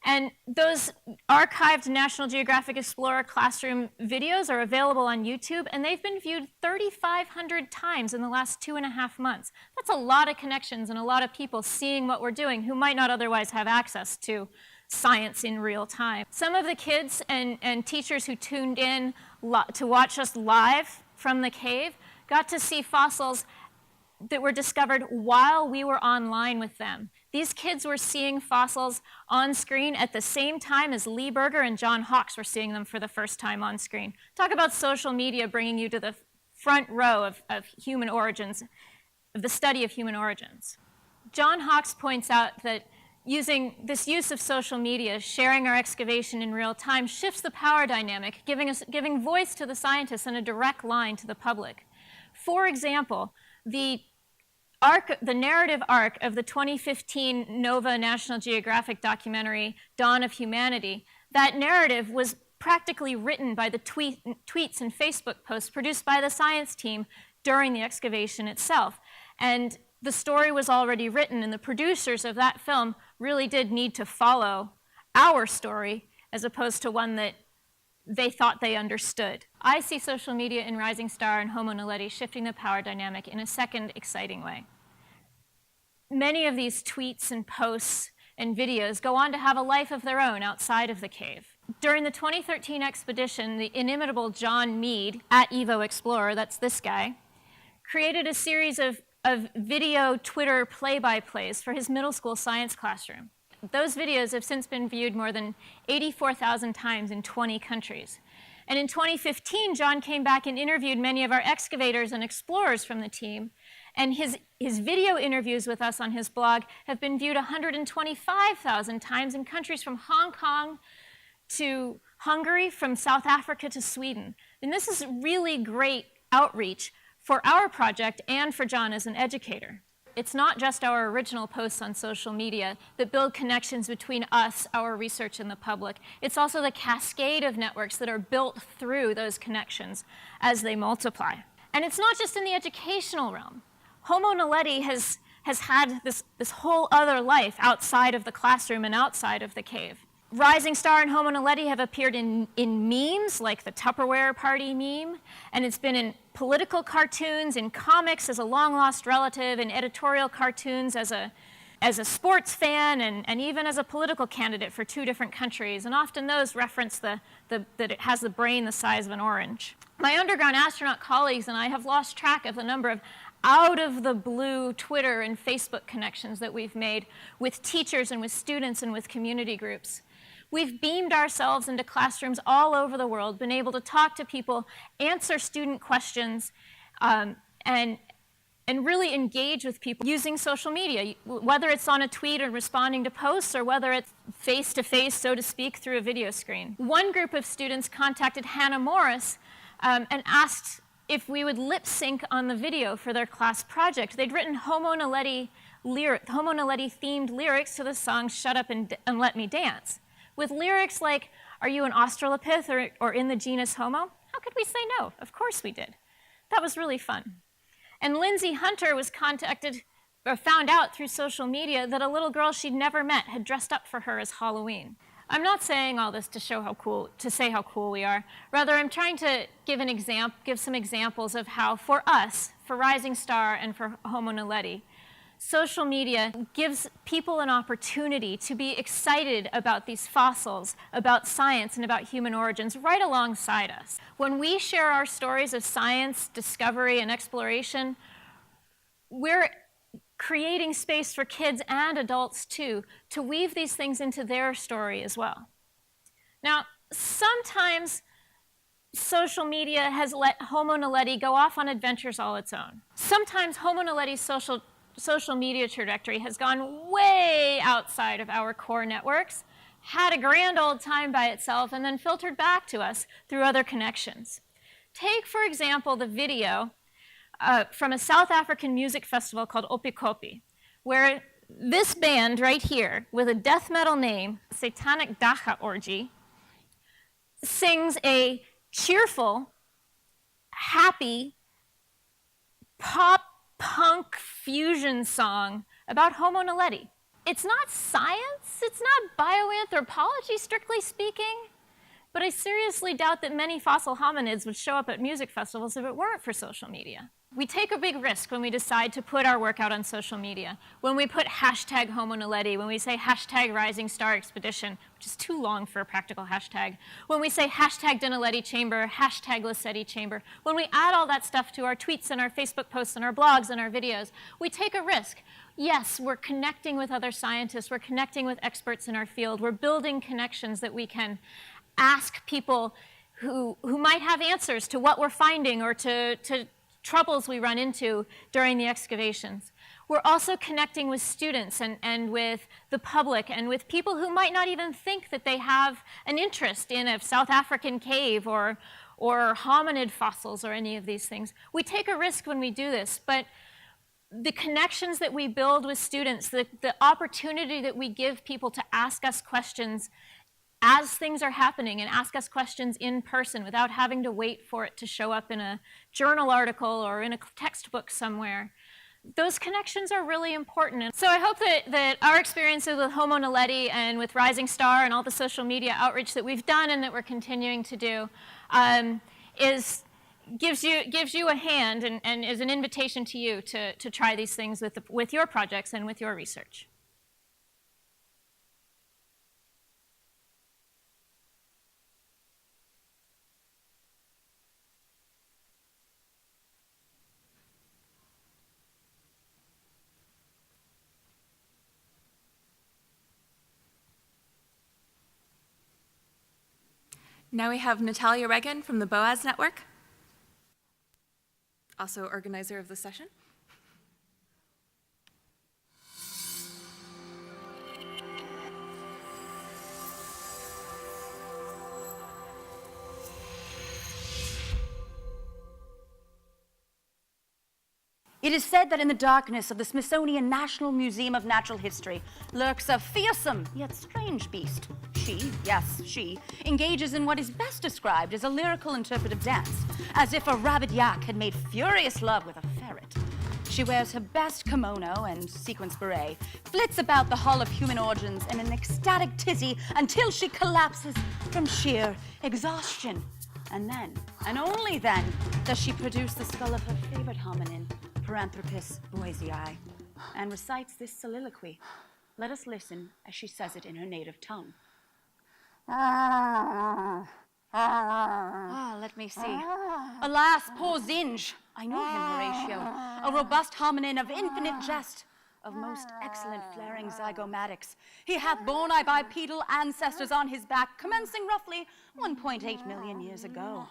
I: And those archived National Geographic Explorer Classroom videos are available on YouTube, and they've been viewed 3,500 times in the last 2.5 months. That's a lot of connections and a lot of people seeing what we're doing who might not otherwise have access to science in real time. Some of the kids and teachers who tuned in to watch us live from the cave got to see fossils that were discovered while we were online with them. These kids were seeing fossils on screen at the same time as Lee Berger and John Hawks were seeing them for the first time on screen. Talk about social media bringing you to the front row of human origins, of the study of human origins. John Hawks points out that this use of social media, sharing our excavation in real time, shifts the power dynamic, giving voice to the scientists and a direct line to the public. For example, the narrative arc of the 2015 NOVA National Geographic documentary, Dawn of Humanity, that narrative was practically written by the tweets and Facebook posts produced by the science team during the excavation itself. And the story was already written, and the producers of that film really did need to follow our story as opposed to one that they thought they understood. I see social media in Rising Star and Homo Naledi shifting the power dynamic in a second exciting way. Many of these tweets and posts and videos go on to have a life of their own outside of the cave. During the 2013 expedition, the inimitable John Mead, at Evo Explorer, that's this guy, created a series of video Twitter play-by-plays for his middle school science classroom. Those videos have since been viewed more than 84,000 times in 20 countries. And in 2015, John came back and interviewed many of our excavators and explorers from the team. And his video interviews with us on his blog have been viewed 125,000 times in countries from Hong Kong to Hungary, from South Africa to Sweden. And this is really great outreach for our project and for John as an educator. It's not just our original posts on social media that build connections between us, our research, and the public. It's also the cascade of networks that are built through those connections as they multiply. And it's not just in the educational realm. Homo Naledi has had this whole other life outside of the classroom and outside of the cave. Rising Star and Homo Naledi have appeared in memes, like the Tupperware party meme, and it's been in political cartoons, in comics as a long-lost relative, in editorial cartoons as a sports fan, and even as a political candidate for 2 different countries. And often those reference that it has the brain the size of an orange. My underground astronaut colleagues and I have lost track of the number of out-of-the-blue Twitter and Facebook connections that we've made with teachers and with students and with community groups. We've beamed ourselves into classrooms all over the world, been able to talk to people, answer student questions, and really engage with people using social media, whether it's on a tweet or responding to posts, or whether it's face-to-face, so to speak, through a video screen. One group of students contacted Hannah Morris and asked if we would lip sync on the video for their class project. They'd written Homo Naledi themed lyrics to the song Shut Up and Let Me Dance, with lyrics like, "Are you an Australopith or in the genus Homo?" How could we say no? Of course we did. That was really fun. And Lindsay Hunter was found out through social media that a little girl she'd never met had dressed up for her as Halloween. I'm not saying all this to say how cool we are. Rather, I'm trying to give some examples of how, for us, for Rising Star and for Homo Naledi, social media gives people an opportunity to be excited about these fossils, about science, and about human origins right alongside us. When we share our stories of science, discovery, and exploration, we're creating space for kids and adults too, to weave these things into their story as well. Now, sometimes social media has let Homo Naledi go off on adventures all its own. Sometimes Homo Naledi's social media trajectory has gone way outside of our core networks, had a grand old time by itself, and then filtered back to us through other connections. Take, for example, the video from a South African music festival called Opikopi, where this band right here, with a death metal name, Satanic Dacha Orgy, sings a cheerful, happy, pop-punk fusion song about Homo Naledi. It's not science, it's not bioanthropology, strictly speaking, but I seriously doubt that many fossil hominids would show up at music festivals if it weren't for social media. We take a big risk when we decide to put our work out on social media. When we put hashtag Homo Naledi, when we say hashtag Rising Star Expedition, which is too long for a practical hashtag. When we say hashtag Dinaledi Chamber, hashtag Lassetti Chamber. When we add all that stuff to our tweets and our Facebook posts and our blogs and our videos, we take a risk. Yes, we're connecting with other scientists. We're connecting with experts in our field. We're building connections that we can ask people who might have answers to what we're finding or to troubles we run into during the excavations. We're also connecting with students and with the public and with people who might not even think that they have an interest in a South African cave or hominid fossils or any of these things. We take a risk when we do this, but the connections that we build with students, the opportunity that we give people to ask us questions as things are happening and ask us questions in person without having to wait for it to show up in a journal article or in a textbook somewhere, those connections are really important. And so I hope that our experiences with Homo naledi and with Rising Star and all the social media outreach that we've done and that we're continuing to do gives you a hand and is an invitation to you to try these things with your projects and with your research.
A: Now we have Natalia Regan from the Boaz Network, also organizer of the session.
J: It is said that in the darkness of the Smithsonian National Museum of Natural History lurks a fearsome yet strange beast. She, yes, she, engages in what is best described as a lyrical interpretive dance, as if a rabid yak had made furious love with a ferret. She wears her best kimono and sequins beret, flits about the Hall of Human Origins in an ecstatic tizzy until she collapses from sheer exhaustion. And then, and only then, does she produce the skull of her favorite hominin, Paranthropus boisei, and recites this soliloquy. Let us listen as she says it in her native tongue. Let me see. Alas, poor Zinj. I know him, Horatio. A robust hominin of infinite jest, of most excellent flaring zygomatics. He hath borne our bipedal ancestors on his back, commencing roughly 1.8 million years ago.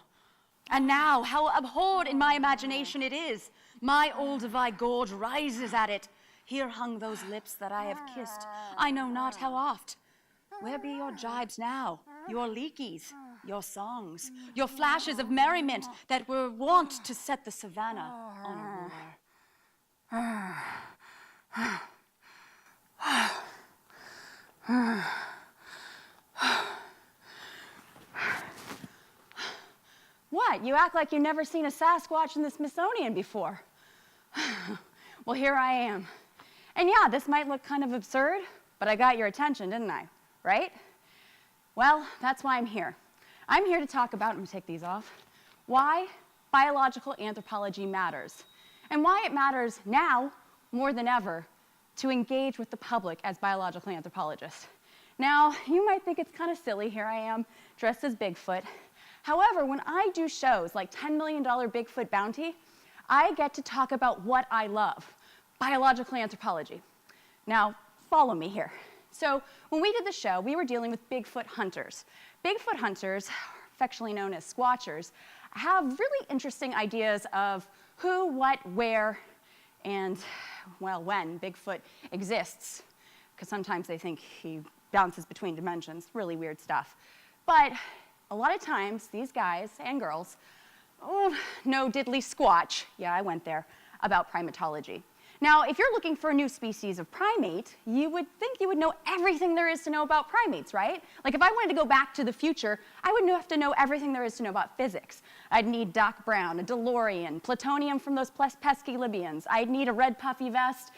J: And now, how abhorred in my imagination it is. My Olduvai gorge rises at it. Here hung those lips that I have kissed, I know not how oft. Where be your jibes now, your leakies, your songs, your flashes of merriment that were wont to set the savannah on a roar? What? You act like you've never seen a Sasquatch in the Smithsonian before. Well, here I am. And yeah, this might look kind of absurd, but I got your attention, didn't I? Right? Well, that's why I'm here. I'm here to talk about, I'm gonna take these off, why biological anthropology matters, and why it matters now more than ever to engage with the public as biological anthropologists. Now, you might think it's kind of silly, here I am, dressed as Bigfoot. However, when I do shows like $10 million Bigfoot Bounty, I get to talk about what I love, biological anthropology. Now, follow me here. So when we did the show, we were dealing with Bigfoot hunters. Bigfoot hunters, affectionately known as squatchers, have really interesting ideas of who, what, where, and, well, when Bigfoot exists. Because sometimes they think he bounces between dimensions, really weird stuff. But a lot of times, these guys and girls know diddly squatch, yeah, I went there, about primatology. Now, if you're looking for a new species of primate, you would think you would know everything there is to know about primates, right? Like if I wanted to go back to the future, I would have to know everything there is to know about physics. I'd need Doc Brown, a DeLorean, plutonium from those pesky Libyans. I'd need a red puffy vest.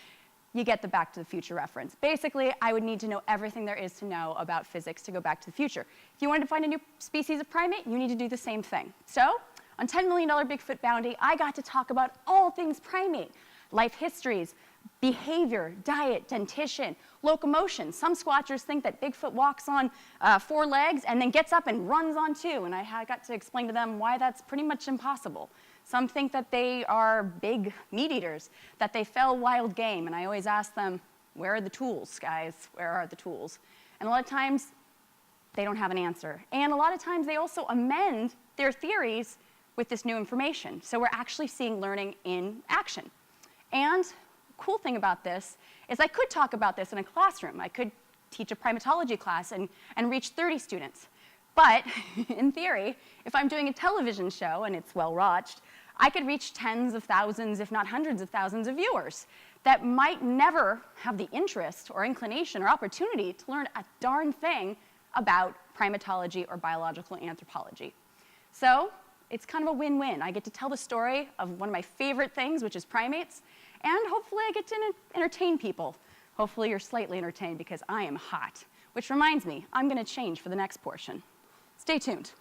J: You get the Back to the Future reference. Basically, I would need to know everything there is to know about physics to go back to the future. If you wanted to find a new species of primate, you need to do the same thing. So, on $10 million Bigfoot Bounty, I got to talk about all things primate. Life histories, behavior, diet, dentition, locomotion. Some squatchers think that Bigfoot walks on 4 legs and then gets up and runs on 2, and I got to explain to them why that's pretty much impossible. Some think that they are big meat eaters, that they fell wild game, and I always ask them, where are the tools, guys? Where are the tools? And a lot of times, they don't have an answer. And a lot of times, they also amend their theories with this new information. So we're actually seeing learning in action. And the cool thing about this is I could talk about this in a classroom. I could teach a primatology class and reach 30 students. But in theory, if I'm doing a television show and it's well-watched, I could reach tens of thousands, if not hundreds of thousands of viewers that might never have the interest or inclination or opportunity to learn a darn thing about primatology or biological anthropology. So it's kind of a win-win. I get to tell the story of one of my favorite things, which is primates, And hopefully I get to entertain people. Hopefully you're slightly entertained because I am hot. Which reminds me, I'm going to change for the next portion. Stay tuned.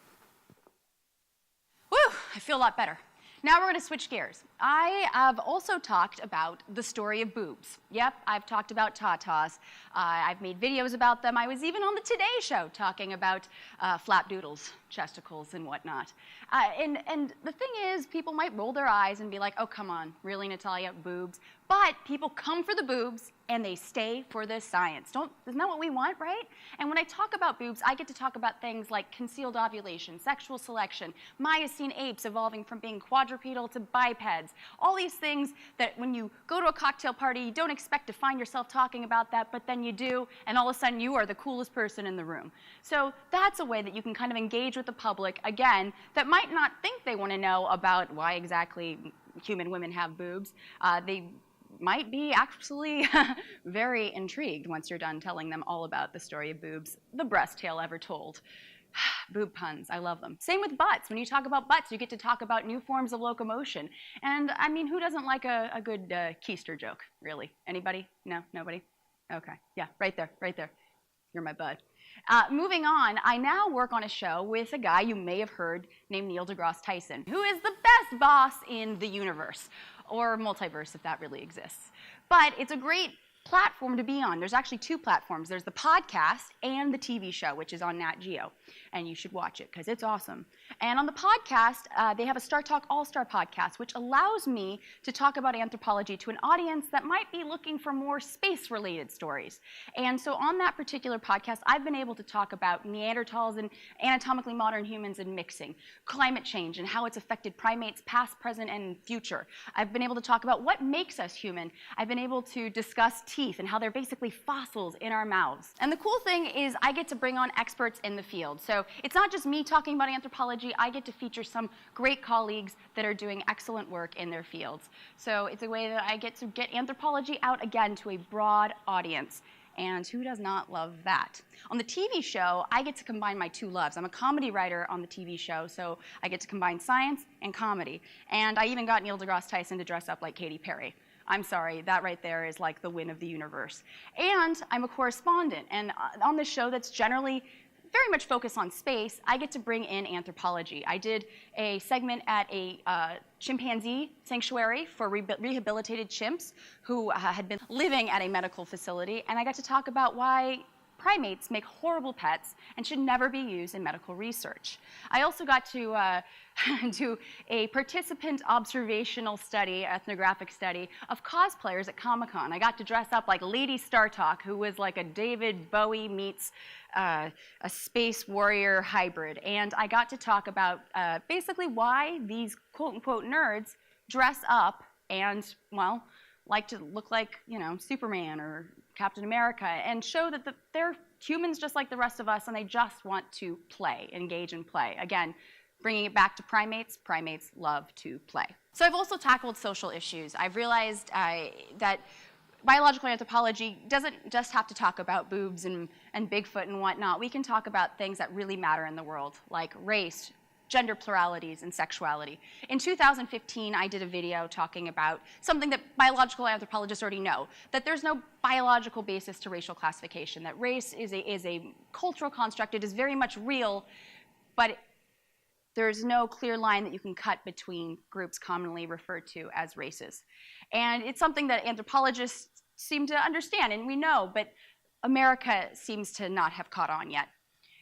J: Whew, I feel a lot better. Now we're going to switch gears. I have also talked about the story of boobs. Yep, I've talked about tatas. I've made videos about them. I was even on the Today Show talking about flapdoodles, chesticles, and whatnot. And the thing is, people might roll their eyes and be like, oh, come on, really, Natalia, boobs? But people come for the boobs, and they stay for the science. Isn't that what we want, right? And when I talk about boobs, I get to talk about things like concealed ovulation, sexual selection, Miocene apes evolving from being quadrupedal to bipeds, all these things that when you go to a cocktail party, you don't expect to find yourself talking about that, but then you do, and all of a sudden you are the coolest person in the room. So that's a way that you can kind of engage with the public, again, that might not think they want to know about why exactly human women have boobs. They might be actually very intrigued once you're done telling them all about the story of boobs, the best tale ever told. Boob puns, I love them. Same with butts. When you talk about butts, you get to talk about new forms of locomotion. And I mean, who doesn't like a good keister joke, really? Anybody? No? Nobody? Okay, yeah, right there, right there. You're my bud. Moving on, I now work on a show with a guy you may have heard named Neil deGrasse Tyson, who is the best boss in the universe, or multiverse if that really exists. But it's a great platform to be on. There's actually two platforms. There's the podcast and the TV show, which is on Nat Geo. And you should watch it because it's awesome. And on the podcast, they have a Star Talk All-Star podcast, which allows me to talk about anthropology to an audience that might be looking for more space-related stories. And so on that particular podcast, I've been able to talk about Neanderthals and anatomically modern humans and mixing, climate change and how it's affected primates past, present, and future. I've been able to talk about what makes us human. I've been able to discuss teeth and how they're basically fossils in our mouths. And the cool thing is I get to bring on experts in the field. So it's not just me talking about anthropology, I get to feature some great colleagues that are doing excellent work in their fields. So it's a way that I get to get anthropology out again to a broad audience. And who does not love that? On the TV show, I get to combine my two loves. I'm a comedy writer on the TV show, so I get to combine science and comedy. And I even got Neil deGrasse Tyson to dress up like Katy Perry. I'm sorry, that right there is like the win of the universe. And I'm a correspondent, and on this show that's generally very much focused on space, I get to bring in anthropology. I did a segment at a chimpanzee sanctuary for rehabilitated chimps who had been living at a medical facility, and I got to talk about why primates make horrible pets and should never be used in medical research. I also got to do a participant observational study, ethnographic study, of cosplayers at Comic-Con. I got to dress up like Lady Startalk, who was like a David Bowie meets a space warrior hybrid. And I got to talk about basically why these quote-unquote nerds dress up and, well, like to look like, you know, Superman or Captain America, and show that they're humans just like the rest of us, and they just want to play, engage and play. Again, bringing it back to primates, primates love to play. So I've also tackled social issues. I've realized that biological anthropology doesn't just have to talk about boobs and Bigfoot and whatnot. We can talk about things that really matter in the world, like race, gender pluralities, and sexuality. In 2015, I did a video talking about something that biological anthropologists already know, that there's no biological basis to racial classification, that race is a cultural construct. It is very much real, but there's no clear line that you can cut between groups commonly referred to as races. And it's something that anthropologists seem to understand, and we know, but America seems to not have caught on yet.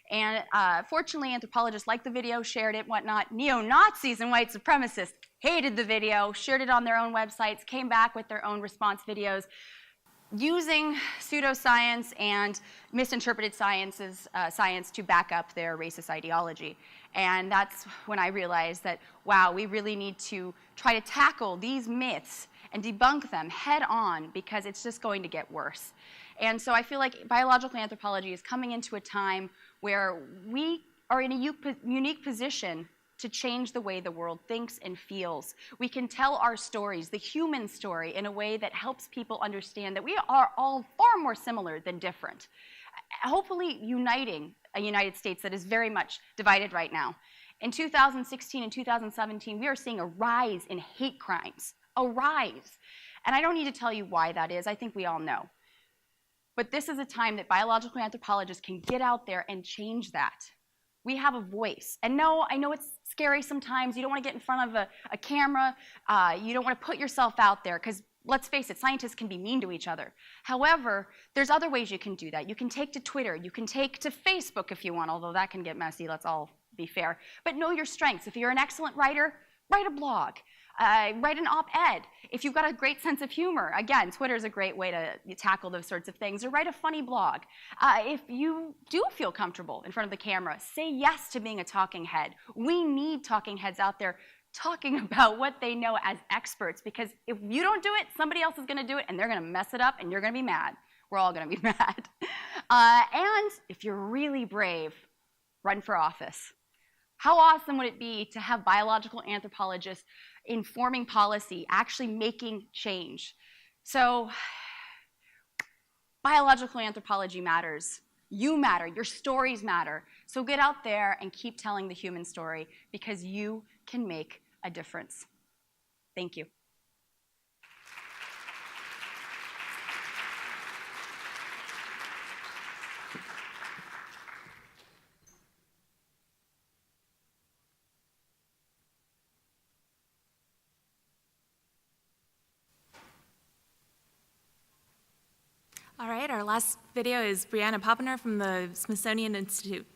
J: And fortunately, anthropologists liked the video, shared it, whatnot. Neo-Nazis and white supremacists hated the video, shared it on their own websites, came back with their own response videos, using pseudoscience and misinterpreted science to back up their racist ideology. And that's when I realized that, wow, we really need to try to tackle these myths and debunk them head on, because it's just going to get worse. And so I feel like biological anthropology is coming into a time where we are in a unique position to change the way the world thinks and feels. We can tell our stories, the human story, in a way that helps people understand that we are all far more similar than different. Hopefully uniting a United States that is very much divided right now. In 2016 and 2017, we are seeing a rise in hate crimes, a rise. And I don't need to tell you why that is. I think we all know. But this is a time that biological anthropologists can get out there and change that. We have a voice. And no, I know it's scary sometimes. You don't want to get in front of a camera. You don't want to put yourself out there because, let's face it, scientists can be mean to each other. However, there's other ways you can do that. You can take to Twitter. You can take to Facebook if you want, although that can get messy. Let's all be fair. But know your strengths. If you're an excellent writer, write a blog. Write an op-ed. If you've got a great sense of humor, again, Twitter is a great way to tackle those sorts of things, or write a funny blog. If you do feel comfortable in front of the camera, say yes to being a talking head. We need talking heads out there talking about what they know as experts, because if you don't do it, somebody else is going to do it, and they're going to mess it up, and you're going to be mad. We're all going to be mad. And if you're really brave, run for office. How awesome would it be to have biological anthropologists informing policy, actually making change? So, biological anthropology matters. You matter. Your stories matter. So get out there and keep telling the human story, because you can make a difference. Thank you.
A: All right, our last video is Brianna Poppener from the Smithsonian Institute.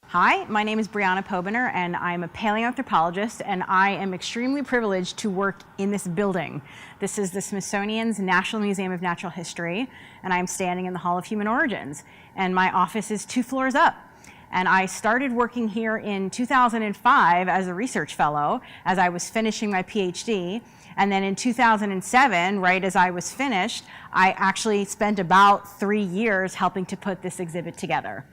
K: Hi, my name is Brianna Poppener, and I'm a paleoanthropologist, and I am extremely privileged to work in this building. This is the Smithsonian's National Museum of Natural History, and I'm standing in the Hall of Human Origins, and my office is 2 floors up. And I started working here in 2005 as a research fellow as I was finishing my PhD. And then in 2007, right as I was finished, I actually spent about 3 years helping to put this exhibit together.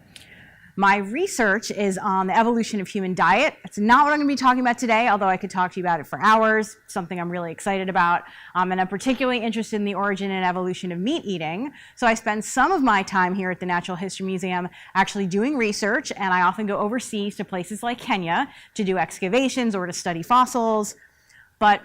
K: My research is on the evolution of human diet. It's not what I'm going to be talking about today, although I could talk to you about it for hours, something I'm really excited about. And I'm particularly interested in the origin and evolution of meat eating. So I spend some of my time here at the Natural History Museum actually doing research, and I often go overseas to places like Kenya to do excavations or to study fossils. But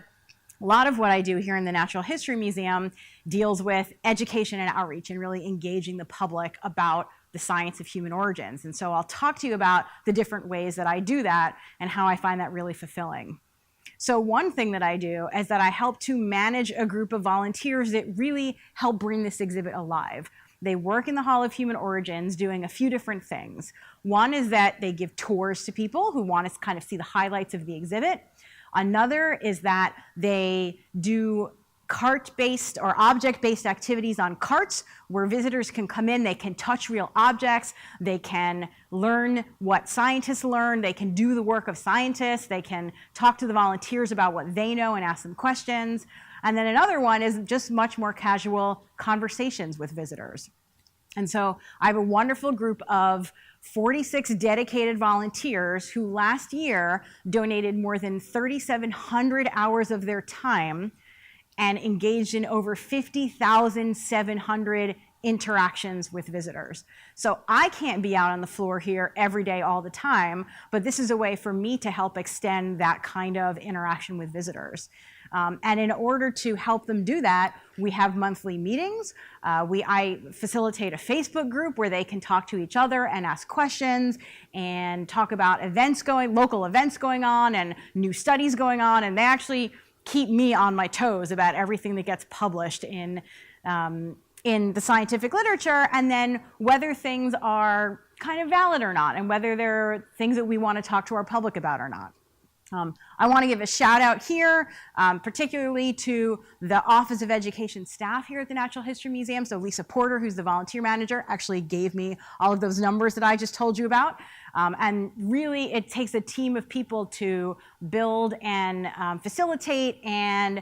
K: a lot of what I do here in the Natural History Museum deals with education and outreach and really engaging the public about the science of human origins. And so I'll talk to you about the different ways that I do that and how I find that really fulfilling. So one thing that I do is that I help to manage a group of volunteers that really help bring this exhibit alive. They work in the Hall of Human Origins doing a few different things. One is that they give tours to people who want to kind of see the highlights of the exhibit. Another is that they do cart-based or object-based activities on carts where visitors can come in, they can touch real objects, they can learn what scientists learn, they can do the work of scientists, they can talk to the volunteers about what they know and ask them questions. And then another one is just much more casual conversations with visitors. And so I have a wonderful group of 46 dedicated volunteers who last year donated more than 3,700 hours of their time and engaged in over 50,700 interactions with visitors. So I can't be out on the floor here every day all the time, but this is a way for me to help extend that kind of interaction with visitors. And in order to help them do that, we have monthly meetings. I facilitate a Facebook group where they can talk to each other and ask questions and talk about local events going on and new studies going on, and they actually keep me on my toes about everything that gets published in the scientific literature, and then whether things are kind of valid or not, and whether they're things that we want to talk to our public about or not. I want to give a shout out here, particularly to the Office of Education staff here at the Natural History Museum. So Lisa Porter, who's the volunteer manager, actually gave me all of those numbers that I just told you about. And really, it takes a team of people to build and facilitate and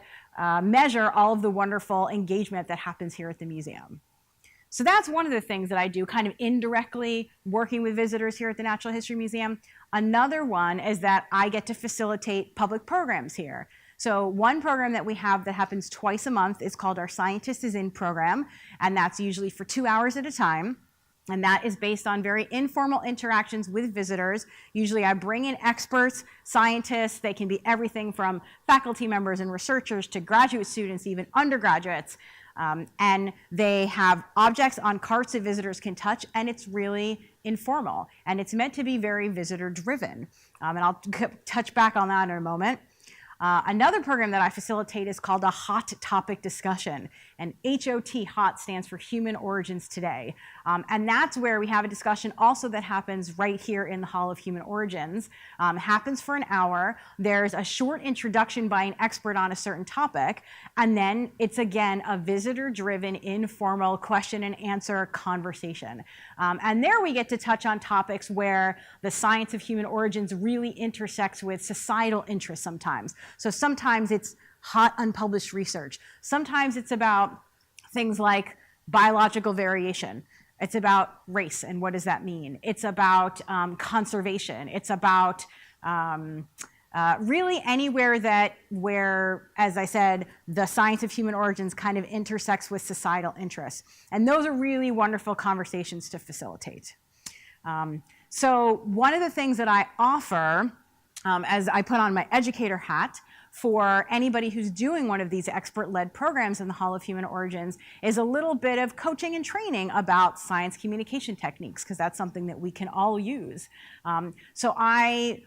K: measure all of the wonderful engagement that happens here at the museum. So that's one of the things that I do, kind of indirectly working with visitors here at the Natural History Museum. Another one is that I get to facilitate public programs here. So one program that we have that happens twice a month is called our Scientist is In program, and that's usually for 2 hours at a time. And that is based on very informal interactions with visitors. Usually I bring in experts, scientists. They can be everything from faculty members and researchers to graduate students, even undergraduates. And they have objects on carts that visitors can touch, and it's really informal. And it's meant to be very visitor driven. And I'll touch back on that in a moment. Another program that I facilitate is called a Hot Topic Discussion, and HOT, HOT, stands for Human Origins Today. And that's where we have a discussion also that happens right here in the Hall of Human Origins. Happens for an hour. There's a short introduction by an expert on a certain topic, and then it's again a visitor-driven, informal question and answer conversation. And there we get to touch on topics where the science of human origins really intersects with societal interests sometimes. So sometimes it's hot unpublished research. Sometimes it's about things like biological variation. It's about race and what does that mean. It's about conservation. It's about really anywhere where, as I said, the science of human origins kind of intersects with societal interests. And those are really wonderful conversations to facilitate. So one of the things that I offer as I put on my educator hat for anybody who's doing one of these expert-led programs in the Hall of Human Origins is a little bit of coaching and training about science communication techniques, because that's something that we can all use. So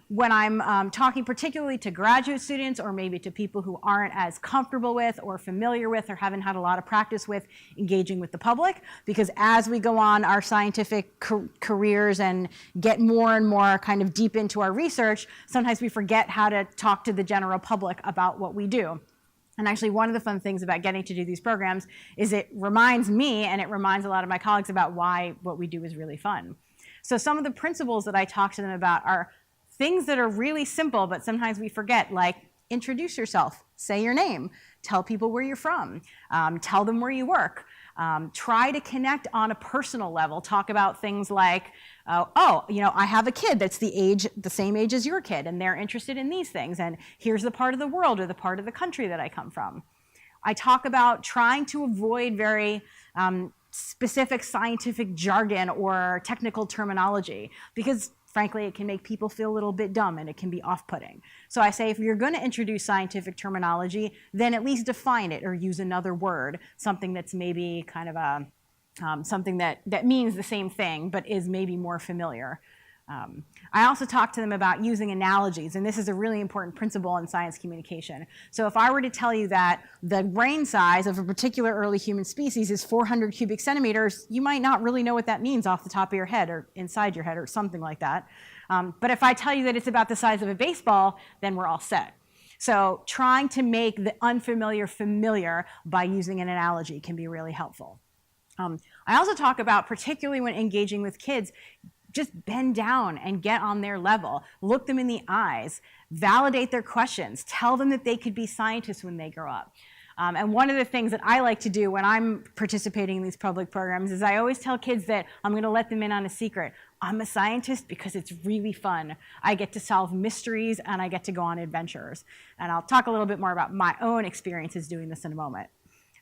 K: when I'm talking particularly to graduate students or maybe to people who aren't as comfortable with or familiar with or haven't had a lot of practice with engaging with the public, because as we go on our scientific careers and get more and more kind of deep into our research, sometimes we forget how to talk to the general public about what we do. And actually, one of the fun things about getting to do these programs is it reminds me and it reminds a lot of my colleagues about why what we do is really fun. So some of the principles that I talk to them about are things that are really simple, but sometimes we forget, like introduce yourself, say your name, tell people where you're from, tell them where you work. Try to connect on a personal level. Talk about things like, I have a kid that's the same age as your kid, and they're interested in these things, and here's the part of the world or the part of the country that I come from. I talk about trying to avoid very specific scientific jargon or technical terminology, because frankly, it can make people feel a little bit dumb and it can be off-putting. So I say, if you're going to introduce scientific terminology, then at least define it or use another word, something that's maybe kind of something that means the same thing but is maybe more familiar. I also talk to them about using analogies, and this is a really important principle in science communication. So if I were to tell you that the brain size of a particular early human species is 400 cubic centimeters, you might not really know what that means off the top of your head or inside your head or something like that. But if I tell you that it's about the size of a baseball, then we're all set. So trying to make the unfamiliar familiar by using an analogy can be really helpful. I also talk about, particularly when engaging with kids, just bend down and get on their level. Look them in the eyes. Validate their questions. Tell them that they could be scientists when they grow up. And one of the things that I like to do when I'm participating in these public programs is I always tell kids that I'm going to let them in on a secret. I'm a scientist because it's really fun. I get to solve mysteries and I get to go on adventures. And I'll talk a little bit more about my own experiences doing this in a moment.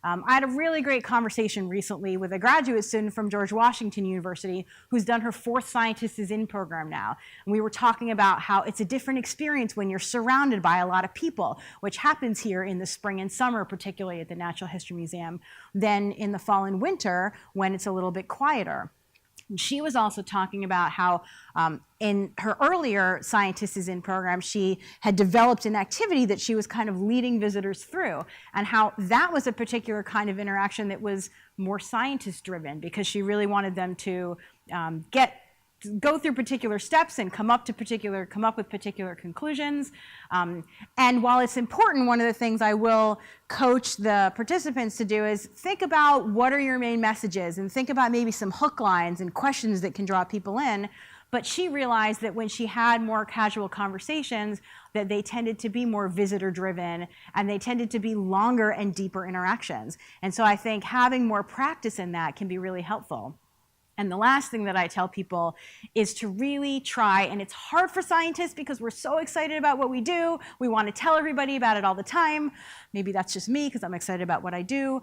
K: I had a really great conversation recently with a graduate student from George Washington University who's done her 4th Scientist is In program now. And we were talking about how it's a different experience when you're surrounded by a lot of people, which happens here in the spring and summer, particularly at the Natural History Museum, than in the fall and winter when it's a little bit quieter. And she was also talking about how in her earlier Scientist is In program, she had developed an activity that she was kind of leading visitors through, and how that was a particular kind of interaction that was more scientist-driven, because she really wanted them to go through particular steps and come up with particular conclusions. And while it's important, one of the things I will coach the participants to do is think about what are your main messages and think about maybe some hook lines and questions that can draw people in. But she realized that when she had more casual conversations, that they tended to be more visitor-driven and they tended to be longer and deeper interactions. And so I think having more practice in that can be really helpful. And the last thing that I tell people is to really try, and it's hard for scientists because we're so excited about what we do. We want to tell everybody about it all the time. Maybe that's just me because I'm excited about what I do.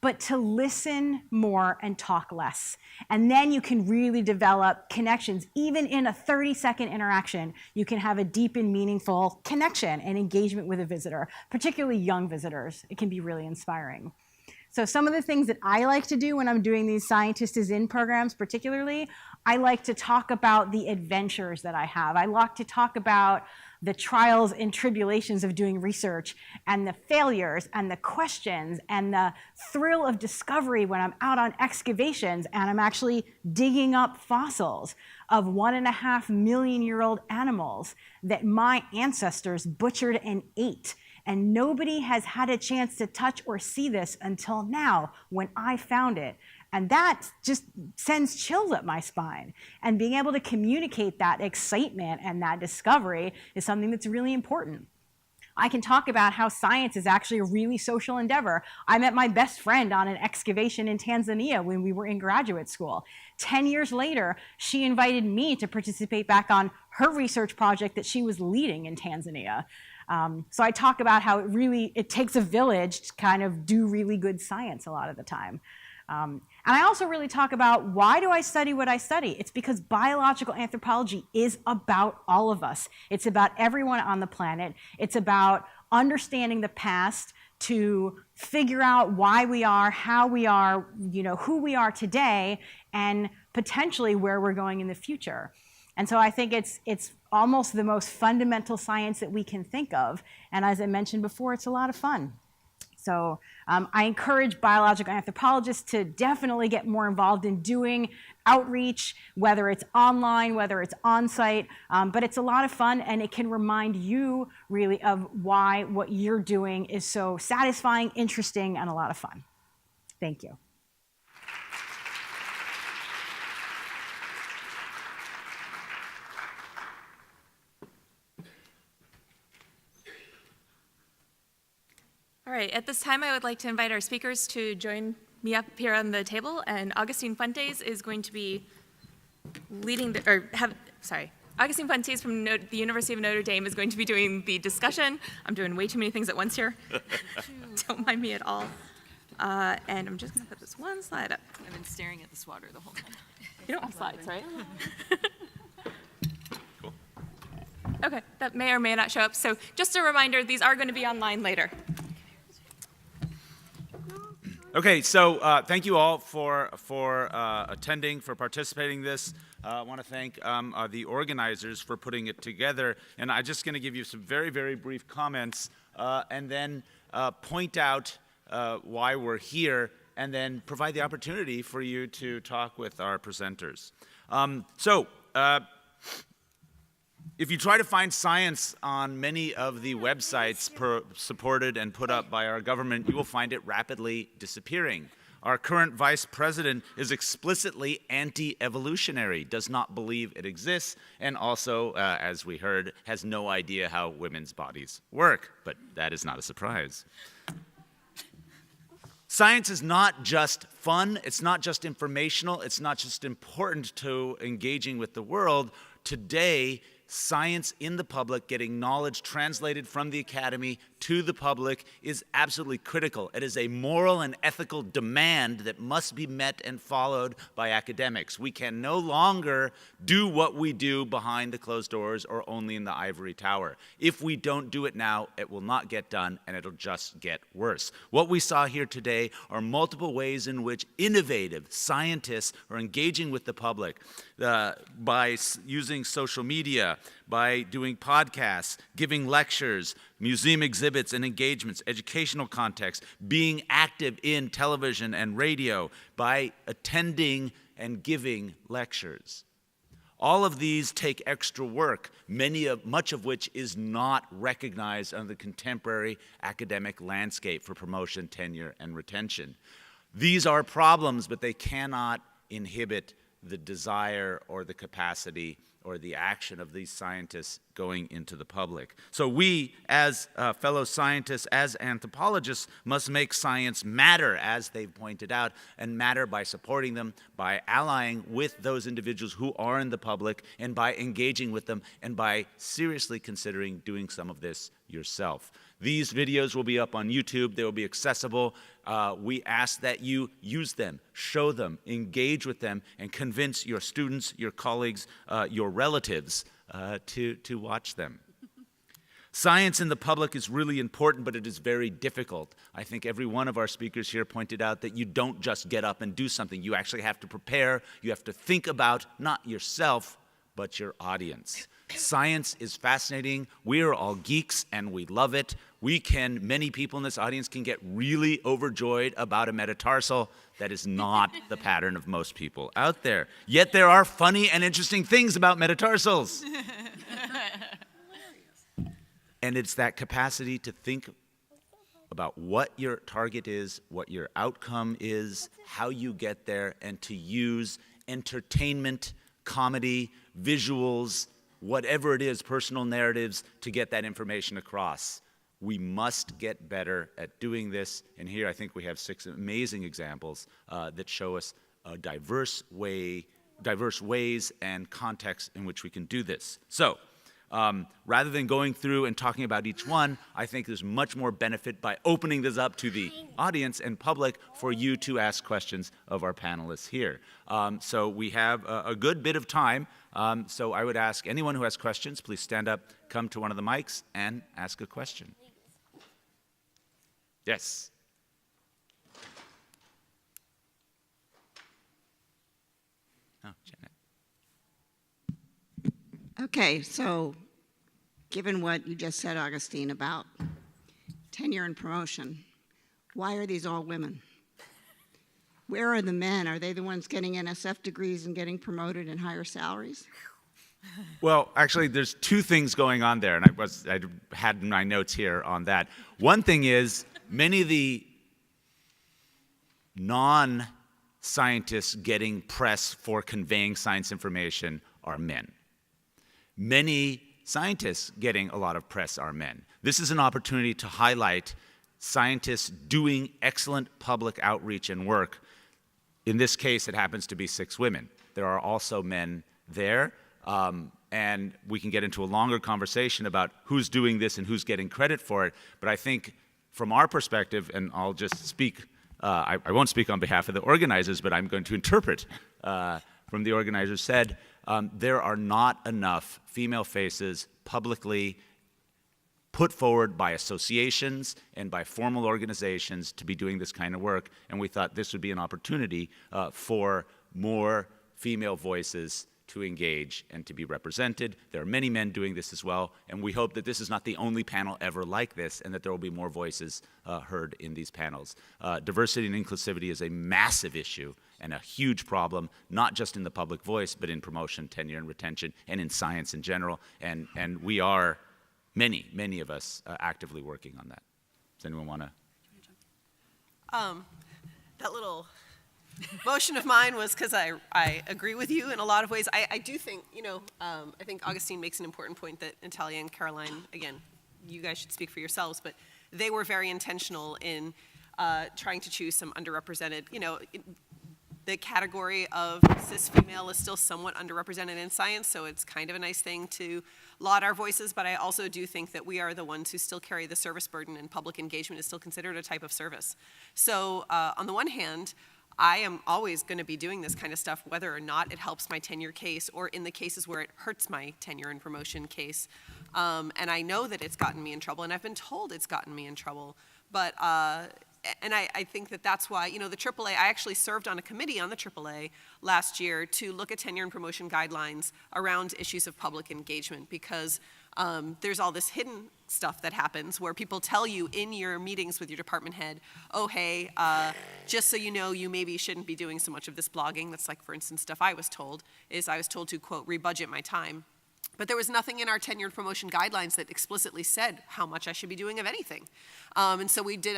K: But to listen more and talk less. And then you can really develop connections. Even in a 30-second interaction, you can have a deep and meaningful connection and engagement with a visitor, particularly young visitors. It can be really inspiring. So some of the things that I like to do when I'm doing these Scientist is In programs particularly, I like to talk about the adventures that I have. I like to talk about the trials and tribulations of doing research and the failures and the questions and the thrill of discovery when I'm out on excavations and I'm actually digging up fossils of 1.5 million-year-old animals that my ancestors butchered and ate. And nobody has had a chance to touch or see this until now when I found it. And that just sends chills up my spine. And being able to communicate that excitement and that discovery is something that's really important. I can talk about how science is actually a really social endeavor. I met my best friend on an excavation in Tanzania when we were in graduate school. 10 years later, she invited me to participate back on her research project that she was leading in Tanzania. So I talk about how it takes a village to kind of do really good science a lot of the time. And I also really talk about why do I study what I study? It's because biological anthropology is about all of us. It's about everyone on the planet. It's about understanding the past to figure out why we are, how we are, who we are today, and potentially where we're going in the future. And so I think it's almost the most fundamental science that we can think of. And as I mentioned before, it's a lot of fun. So I encourage biological anthropologists to definitely get more involved in doing outreach, whether it's online, whether it's on-site, but it's a lot of fun and it can remind you really of why what you're doing is so satisfying, interesting, and a lot of fun. Thank you.
A: All right, at this time, I would like to invite our speakers to join me up here on the table, and Augustine Fuentes is going to be leading Augustine Fuentes from the University of Notre Dame is going to be doing the discussion. I'm doing way too many things at once here. Don't mind me at all. And I'm just gonna put this one slide up.
L: I've been staring at this water the whole time.
A: You don't have slides, right?
L: Cool.
A: Okay, that may or may not show up. So just a reminder, these are going to be online later.
M: Okay, so thank you all for attending, for participating in this. I want to thank the organizers for putting it together. And I'm just going to give you some very, very brief comments and then point out why we're here and then provide the opportunity for you to talk with our presenters. If you try to find science on many of the websites supported and put up by our government, you will find it rapidly disappearing. Our current vice president is explicitly anti-evolutionary, does not believe it exists, and also, as we heard, has no idea how women's bodies work. But that is not a surprise. Science is not just fun, it's not just informational, it's not just important to engaging with the world. Today, science in the public, getting knowledge translated from the academy to the public is absolutely critical. It is a moral and ethical demand that must be met and followed by academics. We can no longer do what we do behind the closed doors or only in the ivory tower. If we don't do it now, it will not get done and it'll just get worse. What we saw here today are multiple ways in which innovative scientists are engaging with the public by using social media, by doing podcasts, giving lectures, museum exhibits and engagements, educational context, being active in television and radio, by attending and giving lectures. All of these take extra work, much of which is not recognized under the contemporary academic landscape for promotion, tenure, and retention. These are problems, but they cannot inhibit the desire or the capacity or the action of these scientists going into the public. So we, as fellow scientists, as anthropologists, must make science matter, as they've pointed out, and matter by supporting them, by allying with those individuals who are in the public, and by engaging with them, and by seriously considering doing some of this yourself. These videos will be up on YouTube. They will be accessible. We ask that you use them, show them, engage with them, and convince your students, your colleagues, your relatives to watch them. Science in the public is really important, but it is very difficult. I think every one of our speakers here pointed out that you don't just get up and do something. You actually have to prepare. You have to think about not yourself, but your audience. Science is fascinating. We are all geeks, and we love it. Many people in this audience can get really overjoyed about a metatarsal. That is not the pattern of most people out there. Yet there are funny and interesting things about metatarsals. And it's that capacity to think about what your target is, what your outcome is, how you get there, and to use entertainment, comedy, visuals, whatever it is, personal narratives, to get that information across. We must get better at doing this, and here I think we have 6 amazing examples that show us diverse ways and contexts in which we can do this. So, rather than going through and talking about each one, I think there's much more benefit by opening this up to the audience and public for you to ask questions of our panelists here. So we have a good bit of time. So I would ask anyone who has questions, please stand up, come to one of the mics, and ask a question. Yes. Oh, Janet.
N: Okay, so given what you just said, Augustine, about tenure and promotion, why are these all women? Where are the men? Are they the ones getting NSF degrees and getting promoted and higher salaries?
M: Well, actually, there's 2 things going on there, and I had my notes here on that. One thing is, many of the non-scientists getting press for conveying science information are men. Many scientists getting a lot of press are men. This is an opportunity to highlight scientists doing excellent public outreach and work. In this case, it happens to be 6 women. There are also men there, and we can get into a longer conversation about who's doing this and who's getting credit for it. But I think from our perspective, and I'll just speak, I won't speak on behalf of the organizers, but I'm going to interpret from the organizers said, there are not enough female faces publicly put forward by associations and by formal organizations to be doing this kind of work, and we thought this would be an opportunity for more female voices to engage and to be represented. There are many men doing this as well, and we hope that this is not the only panel ever like this, and that there will be more voices heard in these panels. Diversity and inclusivity is a massive issue and a huge problem, not just in the public voice, but in promotion, tenure, and retention, and in science in general, and we are, many of us, actively working on that. Does anyone want to?
O: That little motion of mine was because I agree with you in a lot of ways. I do think, I think Augustine makes an important point that Natalia and Caroline, again, you guys should speak for yourselves, but they were very intentional in trying to choose some underrepresented, the category of cis female is still somewhat underrepresented in science, so it's kind of a nice thing to laud our voices, but I also do think that we are the ones who still carry the service burden, and public engagement is still considered a type of service. So on the one hand, I am always going to be doing this kind of stuff, whether or not it helps my tenure case or in the cases where it hurts my tenure and promotion case. And I know that it's gotten me in trouble, and I've been told it's gotten me in trouble. But, and I think that that's why, the AAA, I actually served on a committee on the AAA last year to look at tenure and promotion guidelines around issues of public engagement, because there's all this hidden stuff that happens where people tell you in your meetings with your department head, oh, hey, just so you know, you maybe shouldn't be doing so much of this blogging. That's like, for instance, stuff I was told to, quote, rebudget my time. But there was nothing in our tenured promotion guidelines that explicitly said how much I should be doing of anything. And so we did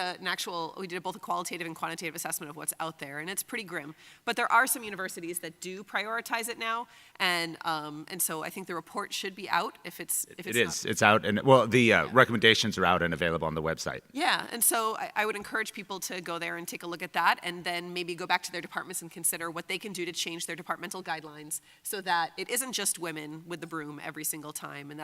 O: both a qualitative and quantitative assessment of what's out there, and it's pretty grim. But there are some universities that do prioritize it now, and so I think the report should be out if it's
M: It is. It's out, and well, the recommendations are out and available on the website.
O: Yeah, and so I would encourage people to go there and take a look at that, and then maybe go back to their departments and consider what they can do to change their departmental guidelines so that it isn't just women with the broom every single time, and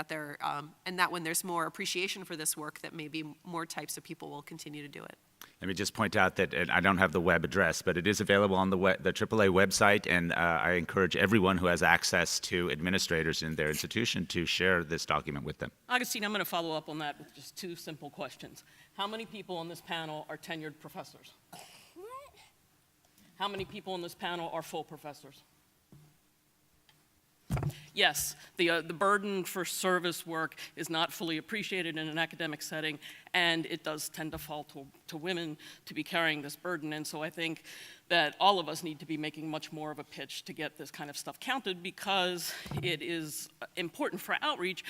O: that when there's more appreciation for this work, that maybe more types of people will continue to do it.
M: Let me just point out that and I don't have the web address, but it is available on the AAA website, and I encourage everyone who has access to administrators in their institution to share this document with them.
B: Augustine, I'm going to follow up on that with just two simple questions. How many people on this panel are tenured professors? How many people on this panel are full professors? Yes, the burden for service work is not fully appreciated in an academic setting, and it does tend to fall to women to be carrying this burden. And so I think that all of us need to be making much more of a pitch to get this kind of stuff counted, because it is important for outreach,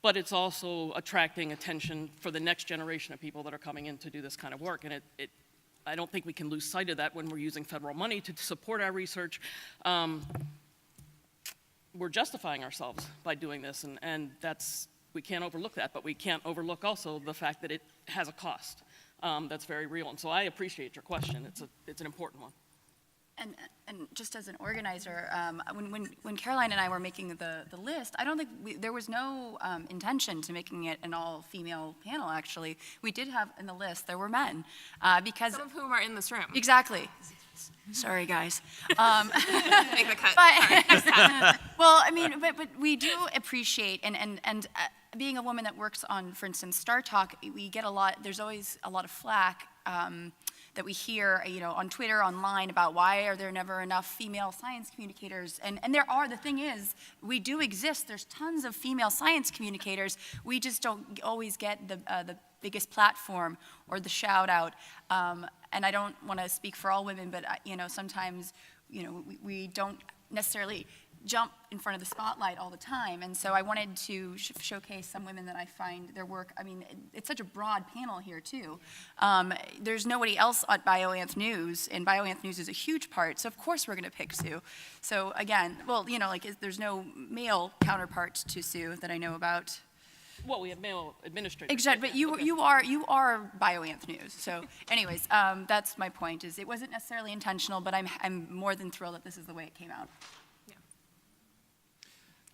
B: but it's also attracting attention for the next generation of people that are coming in to do this kind of work. And I don't think we can lose sight of that when we're using federal money to support our research. We're justifying ourselves by doing this, and we can't overlook that, but we can't overlook also the fact that it has a cost that's very real. And so I appreciate your question. It's an important one.
J: And just as an organizer, when Caroline and I were making the list, I don't think there was no intention to making it an all-female panel, actually. We did have in the list, there were men, because...
A: Some of whom are in this room.
J: Exactly. Sorry, guys.
A: Make the cut.
J: Well, I mean, but we do appreciate, and being a woman that works on, for instance, Star Talk, we get there's always a lot of flack that we hear, on Twitter, online, about why are there never enough female science communicators? And there are. The thing is, we do exist. There's tons of female science communicators. We just don't always get the biggest platform or the shout out. And I don't want to speak for all women, but sometimes we don't necessarily jump in front of the spotlight all the time. And so I wanted to showcase some women that I find their work. I mean, it's such a broad panel here too. There's nobody else at BioAnth News, and BioAnth News is a huge part. So of course we're going to pick Sue. So again, well, there's no male counterpart to Sue that I know about.
B: Well, we have male administrators.
J: Exactly, but you are BioAnth News. So, anyways, that's my point. Is it wasn't necessarily intentional, but I'm more than thrilled that this is the way it came out.
A: Yeah.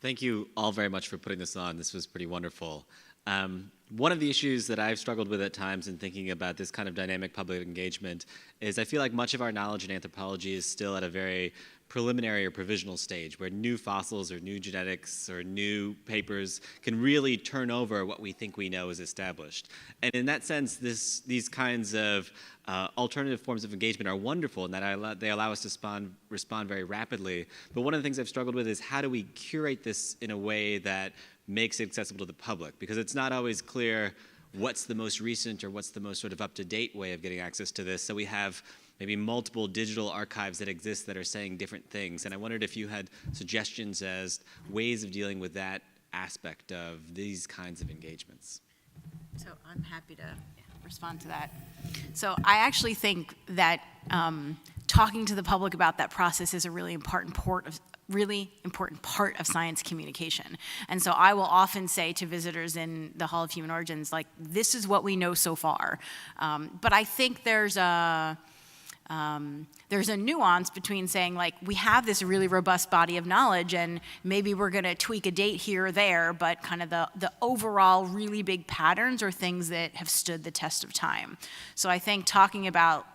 P: Thank you all very much for putting this on. This was pretty wonderful. One of the issues that I've struggled with at times in thinking about this kind of dynamic public engagement is I feel like much of our knowledge in anthropology is still at a very preliminary or provisional stage, where new fossils or new genetics or new papers can really turn over what we think we know is established. And in that sense, these kinds of alternative forms of engagement are wonderful in that they allow us to respond very rapidly. But one of the things I've struggled with is how do we curate this in a way that makes it accessible to the public? Because it's not always clear what's the most recent or what's the most sort of up-to-date way of getting access to this. So we have maybe multiple digital archives that exist that are saying different things. And I wondered if you had suggestions as ways of dealing with that aspect of these kinds of engagements.
K: So I'm happy to respond to that. So I actually think that talking to the public about that process is a really important part of science communication. And so I will often say to visitors in the Hall of Human Origins, like, this is what we know so far. But I think there's a nuance between saying, like, we have this really robust body of knowledge and maybe we're going to tweak a date here or there, but kind of the overall really big patterns are things that have stood the test of time. So I think talking about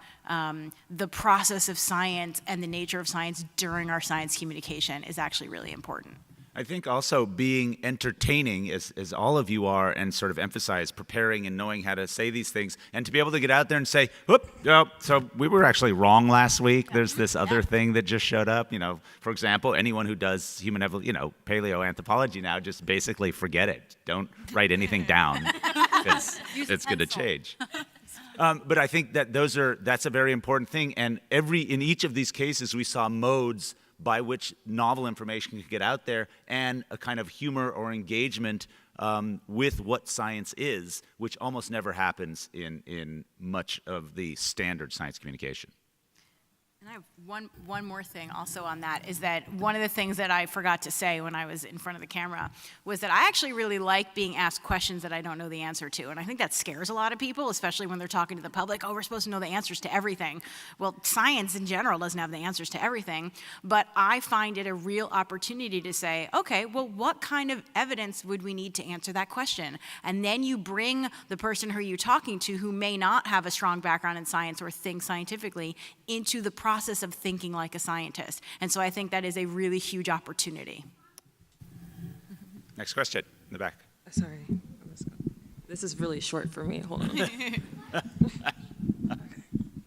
K: the process of science and the nature of science during our science communication is actually really important.
M: I think also being entertaining, as all of you are, and sort of emphasize preparing and knowing how to say these things, and to be able to get out there and say, whoop, oh, so we were actually wrong last week. There's this other thing that just showed up. For example, anyone who does paleoanthropology now, just basically forget it. Don't write anything down, because it's going to change. But I think that that's a very important thing. And in each of these cases, we saw modes by which novel information can get out there, and a kind of humor or engagement with what science is, which almost never happens in much of the standard science communication.
K: And I have one more thing also on that, is that one of the things that I forgot to say when I was in front of the camera was that I actually really like being asked questions that I don't know the answer to. And I think that scares a lot of people, especially when they're talking to the public. Oh, we're supposed to know the answers to everything. Well, science in general doesn't have the answers to everything, but I find it a real opportunity to say, okay, well, what kind of evidence would we need to answer that question? And then you bring the person who you're talking to, who may not have a strong background in science or think scientifically, into the process of thinking like a scientist. And so I think that is a really huge opportunity.
M: Next question, in the back.
Q: Sorry. This is really short for me. Hold on.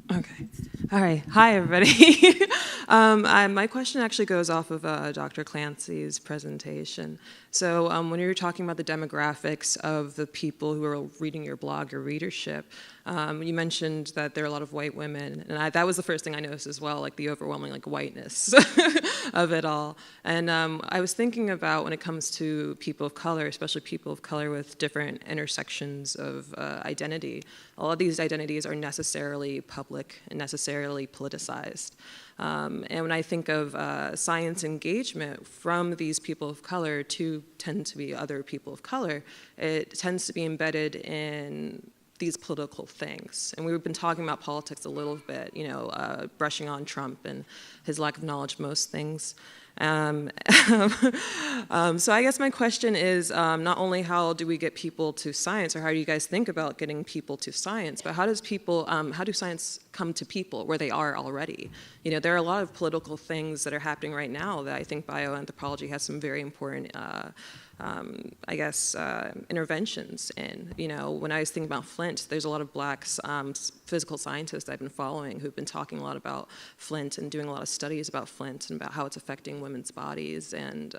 Q: Okay. All right. Hi, everybody. My question actually goes off of Dr. Clancy's presentation. So when you were talking about the demographics of the people who are reading your blog, your readership, you mentioned that there are a lot of white women, and that was the first thing I noticed as well, like the overwhelming whiteness of it all. And I was thinking about when it comes to people of color, especially people of color with different intersections of identity, a lot of these identities are necessarily public and necessarily politicized. And when I think of science engagement from these people of color to tend to be other people of color, it tends to be embedded in these political things. And we've been talking about politics a little bit, brushing on Trump and his lack of knowledge of most things. So I guess my question is not only how do we get people to science, or how do you guys think about getting people to science, but how do science come to people where they are already? There are a lot of political things that are happening right now that I think bioanthropology has some very important interventions in. When I was thinking about Flint, there's a lot of black physical scientists I've been following who've been talking a lot about Flint and doing a lot of studies about Flint and about how it's affecting women's bodies and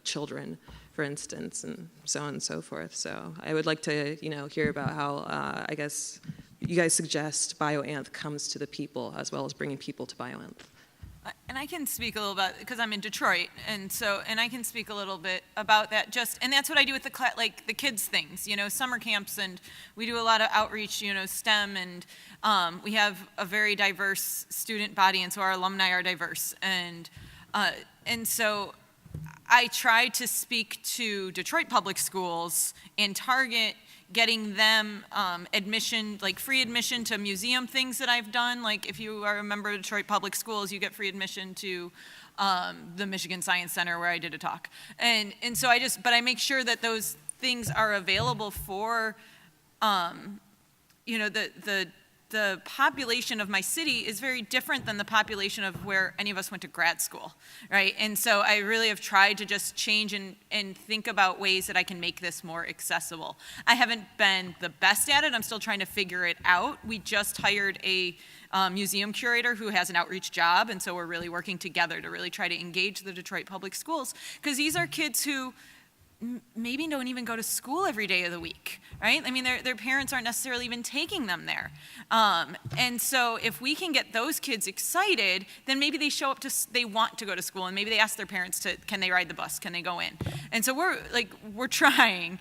Q: children, for instance, and so on and so forth. So I would like to, hear about how, you guys suggest bioanth comes to the people as well as bringing people to bioanth.
H: And I can speak a little about, because I'm in Detroit, and I can speak a little bit about that. And that's what I do with the kids things, summer camps, and we do a lot of outreach, STEM, and we have a very diverse student body, and so our alumni are diverse, and so I try to speak to Detroit public schools and target getting them admission, free admission to museum things that I've done. Like if you are a member of Detroit Public Schools, you get free admission to the Michigan Science Center where I did a talk. And so but I make sure that those things are available for, the population of my city is very different than the population of where any of us went to grad school, right? And so I really have tried to just change and think about ways that I can make this more accessible. I haven't been the best at it. I'm still trying to figure it out. We just hired a museum curator who has an outreach job, and so we're really working together to really try to engage the Detroit Public Schools, because these are kids who maybe don't even go to school every day of the week, right? I mean, their parents aren't necessarily even taking them there. And so if we can get those kids excited, then maybe they show up they want to go to school, and maybe they ask their parents can they ride the bus? Can they go in? And so we're trying.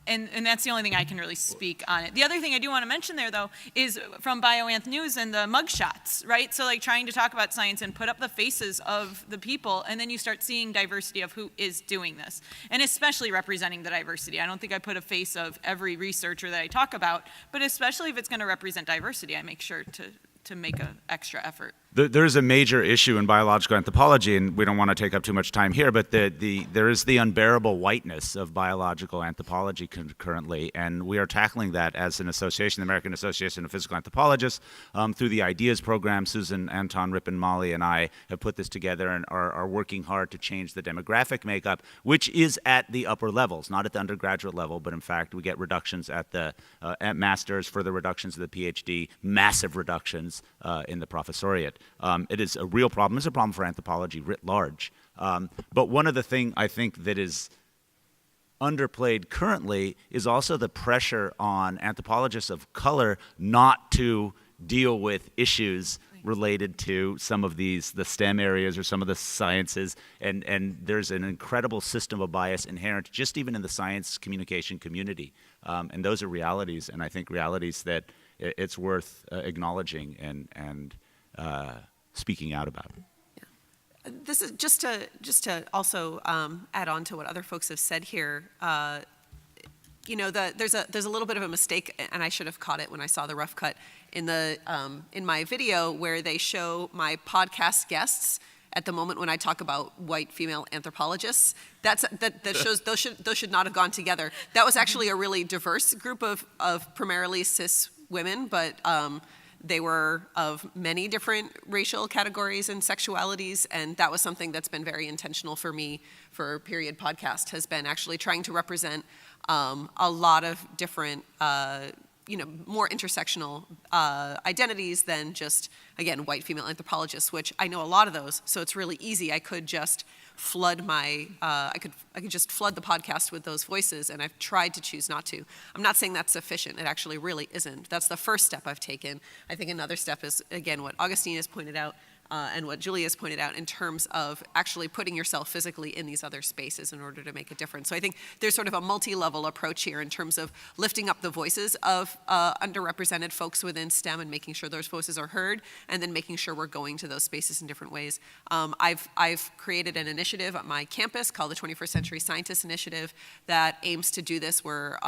H: And that's the only thing I can really speak on it. The other thing I do want to mention there, though, is from BioAnth News and the mugshots, right? So trying to talk about science and put up the faces of the people, and then you start seeing diversity of who is doing this, and especially representing the diversity. I don't think I put a face of every researcher that I talk about, but especially if it's going to represent diversity, I make sure to make an extra effort.
M: There's a major issue in biological anthropology, and we don't want to take up too much time here, but there is the unbearable whiteness of biological anthropology currently, and we are tackling that as an association, the American Association of Physical Anthropologists, through the IDEAS program. Susan, Anton, Rip, and Molly and I have put this together and are working hard to change the demographic makeup, which is at the upper levels, not at the undergraduate level, but in fact we get reductions at the at master's, further reductions at the PhD, massive reductions in the professoriate. It is a real problem. It's a problem for anthropology writ large. But one of the things I think that is underplayed currently is also the pressure on anthropologists of color not to deal with issues related to some of the STEM areas or some of the sciences, and there's an incredible system of bias inherent just even in the science communication community. And those are realities, and I think realities that it's worth acknowledging and speaking out about.
O: This is just to also add on to what other folks have said here. You know, there's a little bit of a mistake, and I should have caught it when I saw the rough cut in my video where they show my podcast guests at the moment when I talk about white female anthropologists. That shows those should not have gone together. That was actually a really diverse group of primarily cis women, but they were of many different racial categories and sexualities, and that was something that's been very intentional for me for Period Podcast, has been actually trying to represent a lot of different, more intersectional identities than just, again, white female anthropologists, which I know a lot of those, so it's really easy. I could just flood I could just flood the podcast with those voices, and I've tried to choose not to. I'm not saying that's sufficient. It actually really isn't. That's the first step I've taken. I think another step is, again, what Augustine has pointed out, and what Julia has pointed out in terms of actually putting yourself physically in these other spaces in order to make a difference. So I think there's sort of a multi-level approach here in terms of lifting up the voices of underrepresented folks within STEM and making sure those voices are heard, and then making sure we're going to those spaces in different ways. I've created an initiative at my campus called the 21st Century Scientists Initiative that aims to do this, where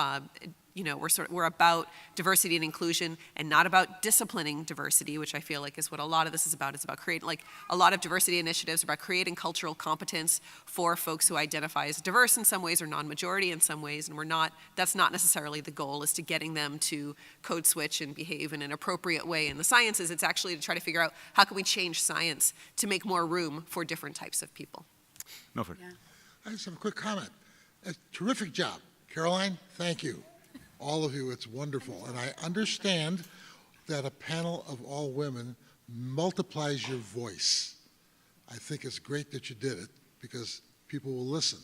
O: we're about diversity and inclusion and not about disciplining diversity, which I feel like is what a lot of this is about. It's about creating, like, a lot of diversity initiatives are about creating cultural competence for folks who identify as diverse in some ways or non-majority in some ways, and that's not necessarily the goal, is to getting them to code switch and behave in an appropriate way in the sciences. It's actually to try to figure out how can we change science to make more room for different types of people.
M: Milford.
R: Yeah. I just have a quick comment. A terrific job. Caroline, thank you. All of you, it's wonderful. And I understand that a panel of all women multiplies your voice. I think it's great that you did it because people will listen.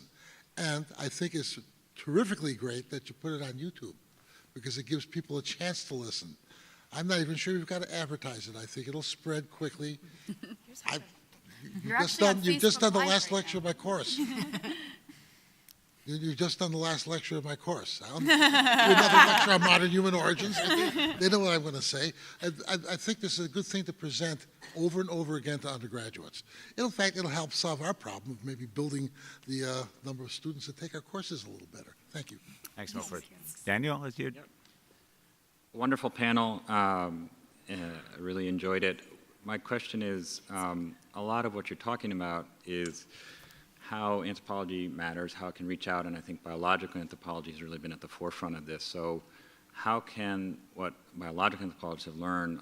R: And I think it's terrifically great that you put it on YouTube because it gives people a chance to listen. I'm not even sure you've got to advertise it. I think it'll spread quickly. You've just done the last lecture of my course. You've just done the last lecture of my course. I'll do another lecture on modern human origins. They know what I'm going to say. I think this is a good thing to present over and over again to undergraduates. In fact, it'll help solve our problem of maybe building the number of students that take our courses a little better. Thank you.
M: Thanks, Milford. Daniel, is you?
S: Wonderful panel. I really enjoyed it. My question is, a lot of what you're talking about is how anthropology matters, how it can reach out, and I think biological anthropology has really been at the forefront of this. So how can what biological anthropologists have learned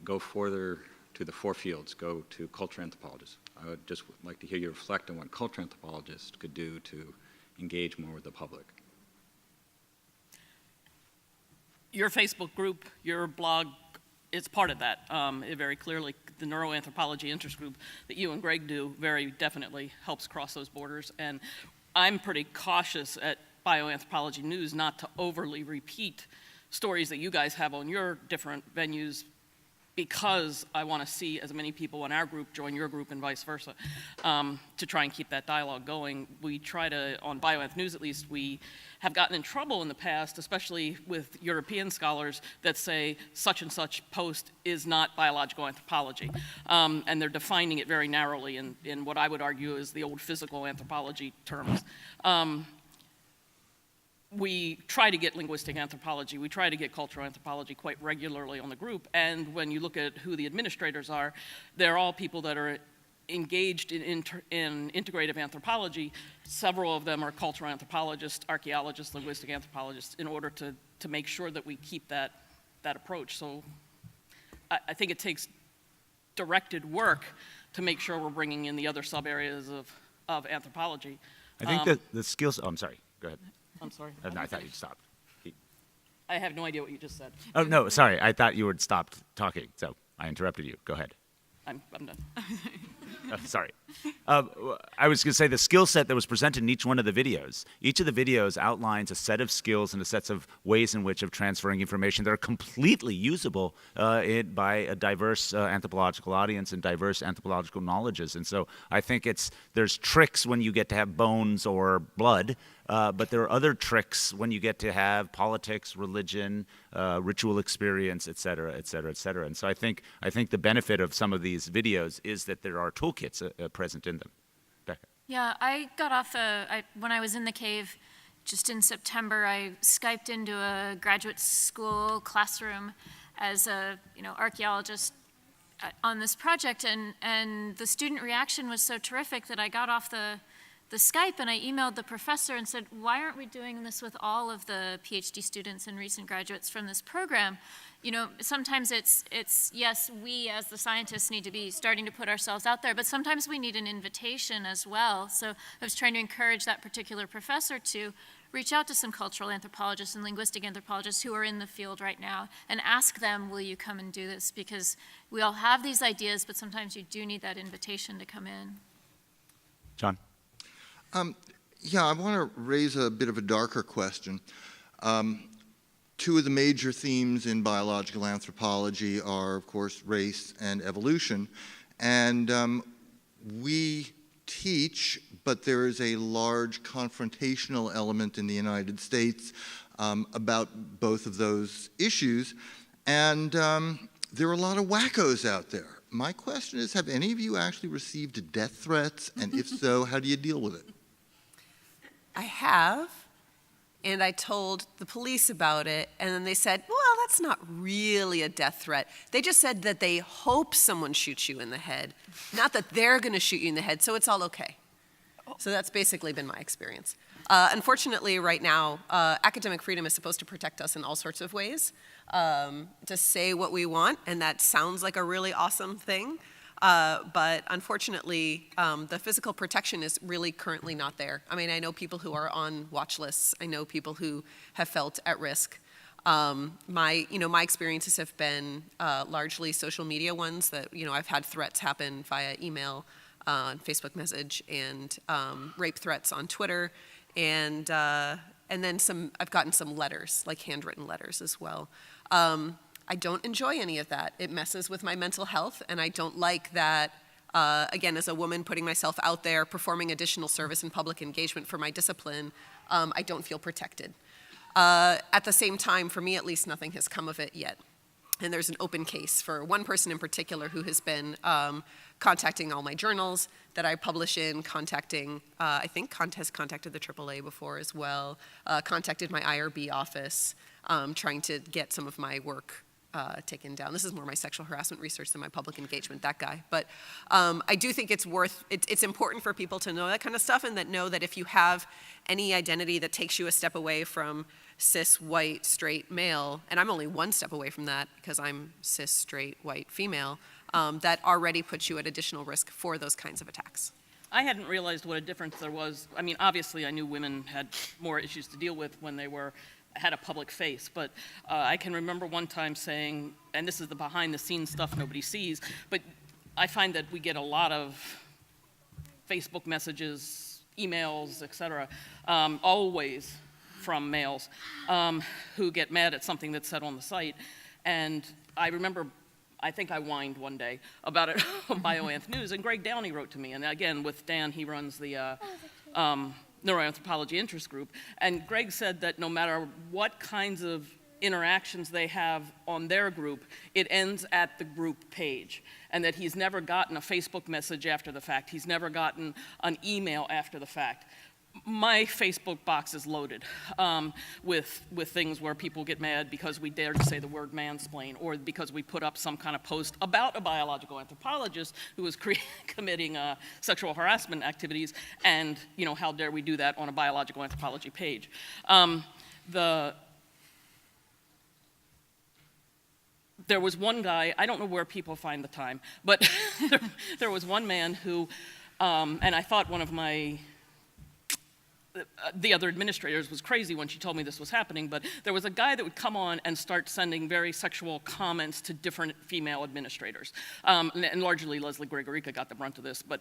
S: go further to the four fields, go to cultural anthropologists? I would just like to hear you reflect on what cultural anthropologists could do to engage more with the public.
T: Your Facebook group, your blog, it's part of that. It very clearly, the neuroanthropology interest group that you and Greg do very definitely helps cross those borders. And I'm pretty cautious at Bioanthropology News not to overly repeat stories that you guys have on your different venues, because I want to see as many people in our group join your group and vice versa, to try and keep that dialogue going. We try to, on Bioanth News at least, we have gotten in trouble in the past, especially with European scholars that say such and such post is not biological anthropology. And they're defining it very narrowly in what I would argue is the old physical anthropology terms. We try to get linguistic anthropology, we try to get cultural anthropology quite regularly on the group, and when you look at who the administrators are, they're all people that are engaged in integrative anthropology. Several of them are cultural anthropologists, archaeologists, linguistic anthropologists, in order to make sure that we keep that approach. So I think it takes directed work to make sure we're bringing in the other sub-areas of anthropology.
M: I think that the skills, oh, I'm sorry, go ahead.
T: I'm sorry.
M: No, I thought you stopped.
T: I have no idea what you just said.
M: Oh, no, sorry. I thought you had stopped talking, so I interrupted you. Go ahead.
T: I'm done.
M: Sorry. I was going to say the skill set that was presented in each one of the videos. Each of the videos outlines a set of skills and a set of ways in which of transferring information that are completely usable by a diverse anthropological audience and diverse anthropological knowledges. And so I think there's tricks when you get to have bones or blood, but there are other tricks when you get to have politics, religion, ritual experience, et cetera, et cetera, et cetera. And so I think the benefit of some of these videos is that there are toolkits present in them. Becca.
I: Yeah, I got off when I was in the cave just in September, I Skyped into a graduate school classroom as a archaeologist on this project, and the student reaction was so terrific that I got off the Skype and I emailed the professor and said, why aren't we doing this with all of the PhD students and recent graduates from this program? Sometimes it's yes, we as the scientists need to be starting to put ourselves out there, but sometimes we need an invitation as well. So I was trying to encourage that particular professor to reach out to some cultural anthropologists and linguistic anthropologists who are in the field right now and ask them, will you come and do this? Because we all have these ideas, but sometimes you do need that invitation to come in.
M: John?
U: Yeah, I want to raise a bit of a darker question. Two of the major themes in biological anthropology are, of course, race and evolution. And we teach, but there is a large confrontational element in the United States about both of those issues. And there are a lot of wackos out there. My question is, have any of you actually received death threats? And if so, how do you deal with it?
O: I have, and I told the police about it, and then they said, well, that's not really a death threat. They just said that they hope someone shoots you in the head, not that they're going to shoot you in the head, so it's all okay. So that's basically been my experience. Unfortunately, right now, academic freedom is supposed to protect us in all sorts of ways, to say what we want, and that sounds like a really awesome thing. But unfortunately, the physical protection is really currently not there. I mean, I know people who are on watch lists. I know people who have felt at risk. My experiences have been largely social media ones that, I've had threats happen via email, Facebook message, and rape threats on Twitter. And then I've gotten some letters, like handwritten letters as well. I don't enjoy any of that. It messes with my mental health, and I don't like that, again, as a woman putting myself out there, performing additional service and public engagement for my discipline, I don't feel protected. At the same time, for me at least, nothing has come of it yet. And there's an open case for one person in particular who has been contacting all my journals that I publish in, I think has contacted the AAA before as well, contacted my IRB office, trying to get some of my work taken down. This is more my sexual harassment research than my public engagement, that guy. But I do think it's important for people to know that kind of stuff, and know that if you have any identity that takes you a step away from cis, white, straight, male, and I'm only one step away from that because I'm cis, straight, white, female, that already puts you at additional risk for those kinds of attacks.
T: I hadn't realized what a difference there was. I mean, obviously I knew women had more issues to deal with when they had a public face, but I can remember one time saying, and this is the behind the scenes stuff nobody sees, but I find that we get a lot of Facebook messages, emails, etc., always from males who get mad at something that's said on the site. And I remember, I think I whined one day about it on BioAnth News, and Greg Downey wrote to me, and again, with Dan, he runs the Neuroanthropology Interest Group, and Greg said that no matter what kinds of interactions they have on their group, it ends at the group page, and that he's never gotten a Facebook message after the fact. He's never gotten an email after the fact. My Facebook box is loaded with things where people get mad because we dared to say the word mansplain, or because we put up some kind of post about a biological anthropologist who was committing sexual harassment activities, and how dare we do that on a biological anthropology page. There was one guy, I don't know where people find the time, but there was one man who, and I thought one of my the other administrators was crazy when she told me this was happening, but there was a guy that would come on and start sending very sexual comments to different female administrators. And largely Leslie Gregorica got the brunt of this, but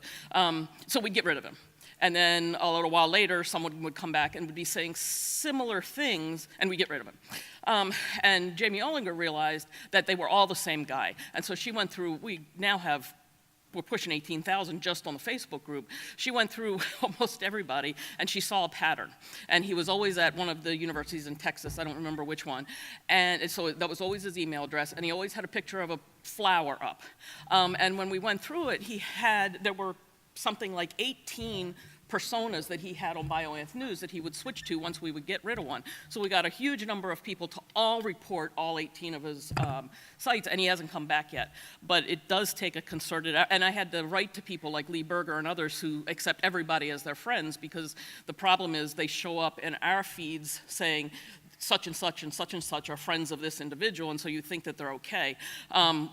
T: so we'd get rid of him. And then a little while later, someone would come back and would be saying similar things, and we'd get rid of him. And Jamie Olinger realized that they were all the same guy. And so she went through, we're pushing 18,000 just on the Facebook group. She went through almost everybody, and she saw a pattern. And he was always at one of the universities in Texas, I don't remember which one. And so that was always his email address, and he always had a picture of a flower up. And when we went through it, there were something like 18 personas that he had on BioAnth News that he would switch to once we would get rid of one. So we got a huge number of people to all report all 18 of his sites, and he hasn't come back yet. But it does take a concerted, and I had to write to people like Lee Berger and others who accept everybody as their friends, because the problem is they show up in our feeds saying, such and such and such and such are friends of this individual, and so you think that they're okay,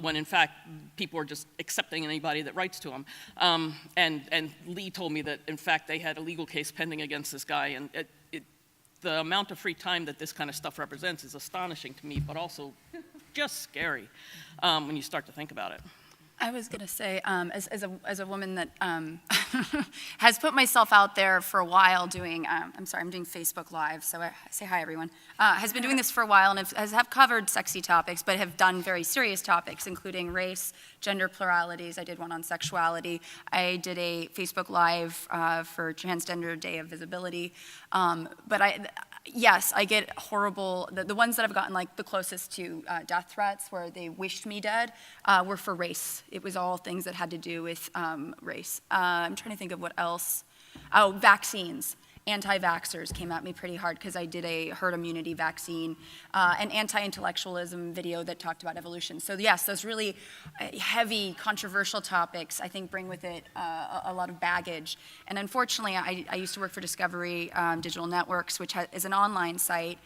T: when in fact people are just accepting anybody that writes to them. And Lee told me that in fact they had a legal case pending against this guy, and the amount of free time that this kind of stuff represents is astonishing to me, but also just scary when you start to think about it.
J: I was going to say, as a woman that has put myself out there for a while doing, I'm doing Facebook Live, so I say hi, everyone. Has been doing this for a while and have covered sexy topics, but have done very serious topics, including race, gender pluralities. I did one on sexuality. I did a Facebook Live for Transgender Day of Visibility. Yes, I get horrible, the ones that I've gotten like the closest to death threats where they wished me dead were for race. It was all things that had to do with race. I'm trying to think of what else. Oh, vaccines. Anti-vaxxers came at me pretty hard because I did a herd immunity vaccine, an anti-intellectualism video that talked about evolution. So yes, those really heavy, controversial topics, I think, bring with it a lot of baggage. And unfortunately, I used to work for Discovery Digital Networks, which is an online site.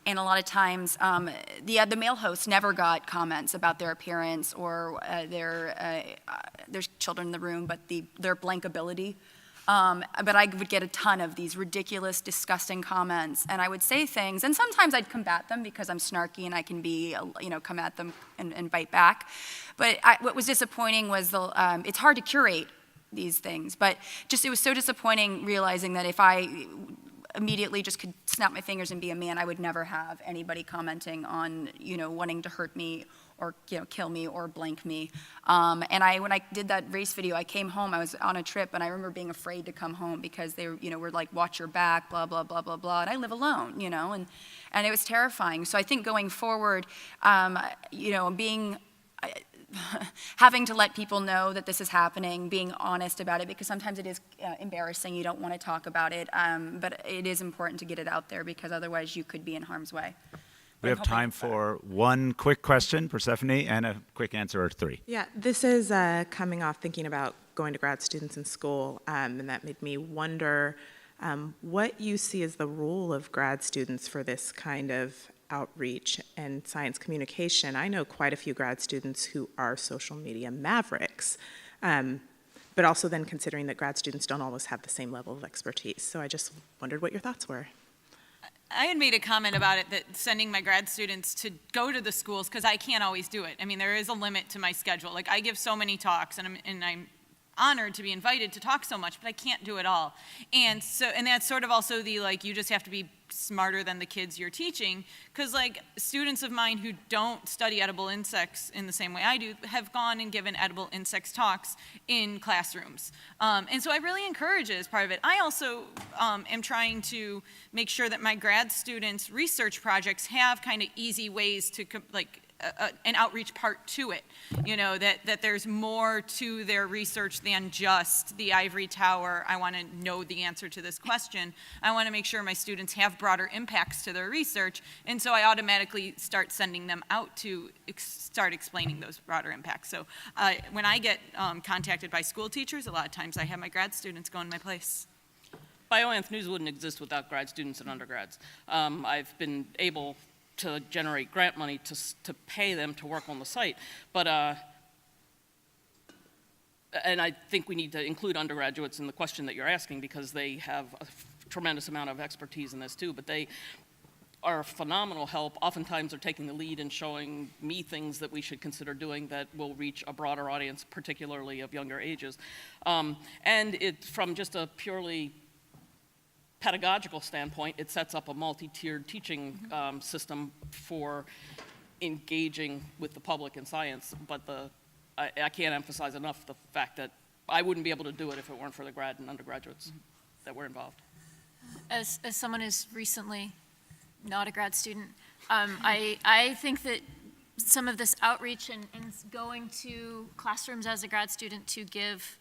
J: And a lot of times, the male hosts never got comments about their appearance or there's children in the room, but their blankability. But I would get a ton of these ridiculous, disgusting comments, and I would say things, and sometimes I'd combat them because I'm snarky and I can be, come at them and bite back. But what was disappointing was it's hard to curate these things, but it was so disappointing realizing that if I immediately just could snap my fingers and be a man, I would never have anybody commenting on, wanting to hurt me or kill me or blank me. And when I did that race video, I came home, I was on a trip, and I remember being afraid to come home because they were like, watch your back, blah, blah, blah, blah, blah, and I live alone, and it was terrifying. So I think going forward, having to let people know that this is happening, being honest about it, because sometimes it is embarrassing, you don't want to talk about it, but it is important to get it out there because otherwise you could be in harm's way.
M: We have time for one quick question, Persephone, and a quick answer or three.
D: Yeah, this is coming off thinking about going to grad students in school, and that made me wonder what you see as the role of grad students for this kind of outreach and science communication. I know quite a few grad students who are social media mavericks, but also then considering that grad students don't always have the same level of expertise. So I just wondered what your thoughts were.
H: I had made a comment about it, that sending my grad students to go to the schools, because I can't always do it. I mean, there is a limit to my schedule. Like, I give so many talks, and I'm honored to be invited to talk so much, but I can't do it all. And that's sort of also you just have to be smarter than the kids you're teaching, because students of mine who don't study edible insects in the same way I do have gone and given edible insects talks in classrooms. And so I really encourage it as part of it. I also am trying to make sure that my grad students' research projects have kind of easy ways to an outreach part to it, that there's more to their research than just the ivory tower. I want to know the answer to this question. I want to make sure my students have broader impacts to their research, and so I automatically start sending them out to start explaining those broader impacts. So when I get contacted by school teachers, a lot of times I have my grad students go in my place.
T: BioAnth News wouldn't exist without grad students and undergrads. I've been able to generate grant money to pay them to work on the site. But, and I think we need to include undergraduates in the question that you're asking because they have a tremendous amount of expertise in this too, but they are a phenomenal help. Oftentimes they're taking the lead and showing me things that we should consider doing that will reach a broader audience, particularly of younger ages. And it, from just a purely pedagogical standpoint, it sets up a multi-tiered teaching system for engaging with the public in science. But I can't emphasize enough the fact that I wouldn't be able to do it if it weren't for the grad and undergraduates that were involved.
I: As someone who's recently not a grad student, I think that some of this outreach and going to classrooms as a grad student to give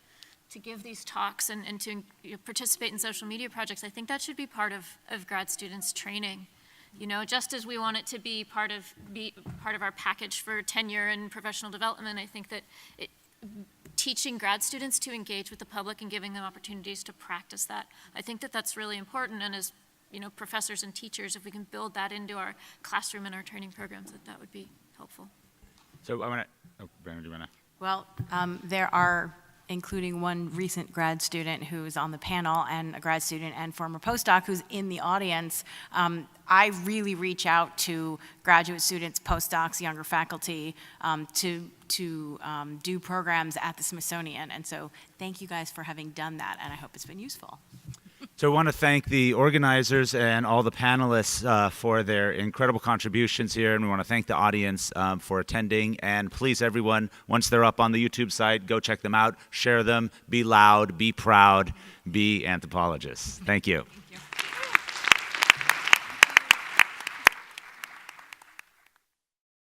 I: these talks and to participate in social media projects, I think that should be part of grad students' training. You know, just as we want it to be part of our package for tenure and professional development, I think that teaching grad students to engage with the public and giving them opportunities to practice that, I think that that's really important. And as professors and teachers, if we can build that into our classroom and our training programs, that would be helpful.
E: So I want to, Brandon, do you want to?
K: Well, there are, including one recent grad student who's on the panel and a grad student and former postdoc who's in the audience. I really reach out to graduate students, postdocs, younger faculty to do programs at the Smithsonian. And so thank you guys for having done that, and I hope it's been useful.
M: So I want to thank the organizers and all the panelists for their incredible contributions here, and we want to thank the audience for attending. And please, everyone, once they're up on the YouTube site, go check them out, share them, be loud, be proud, be anthropologists. Thank you.
I: Thank you.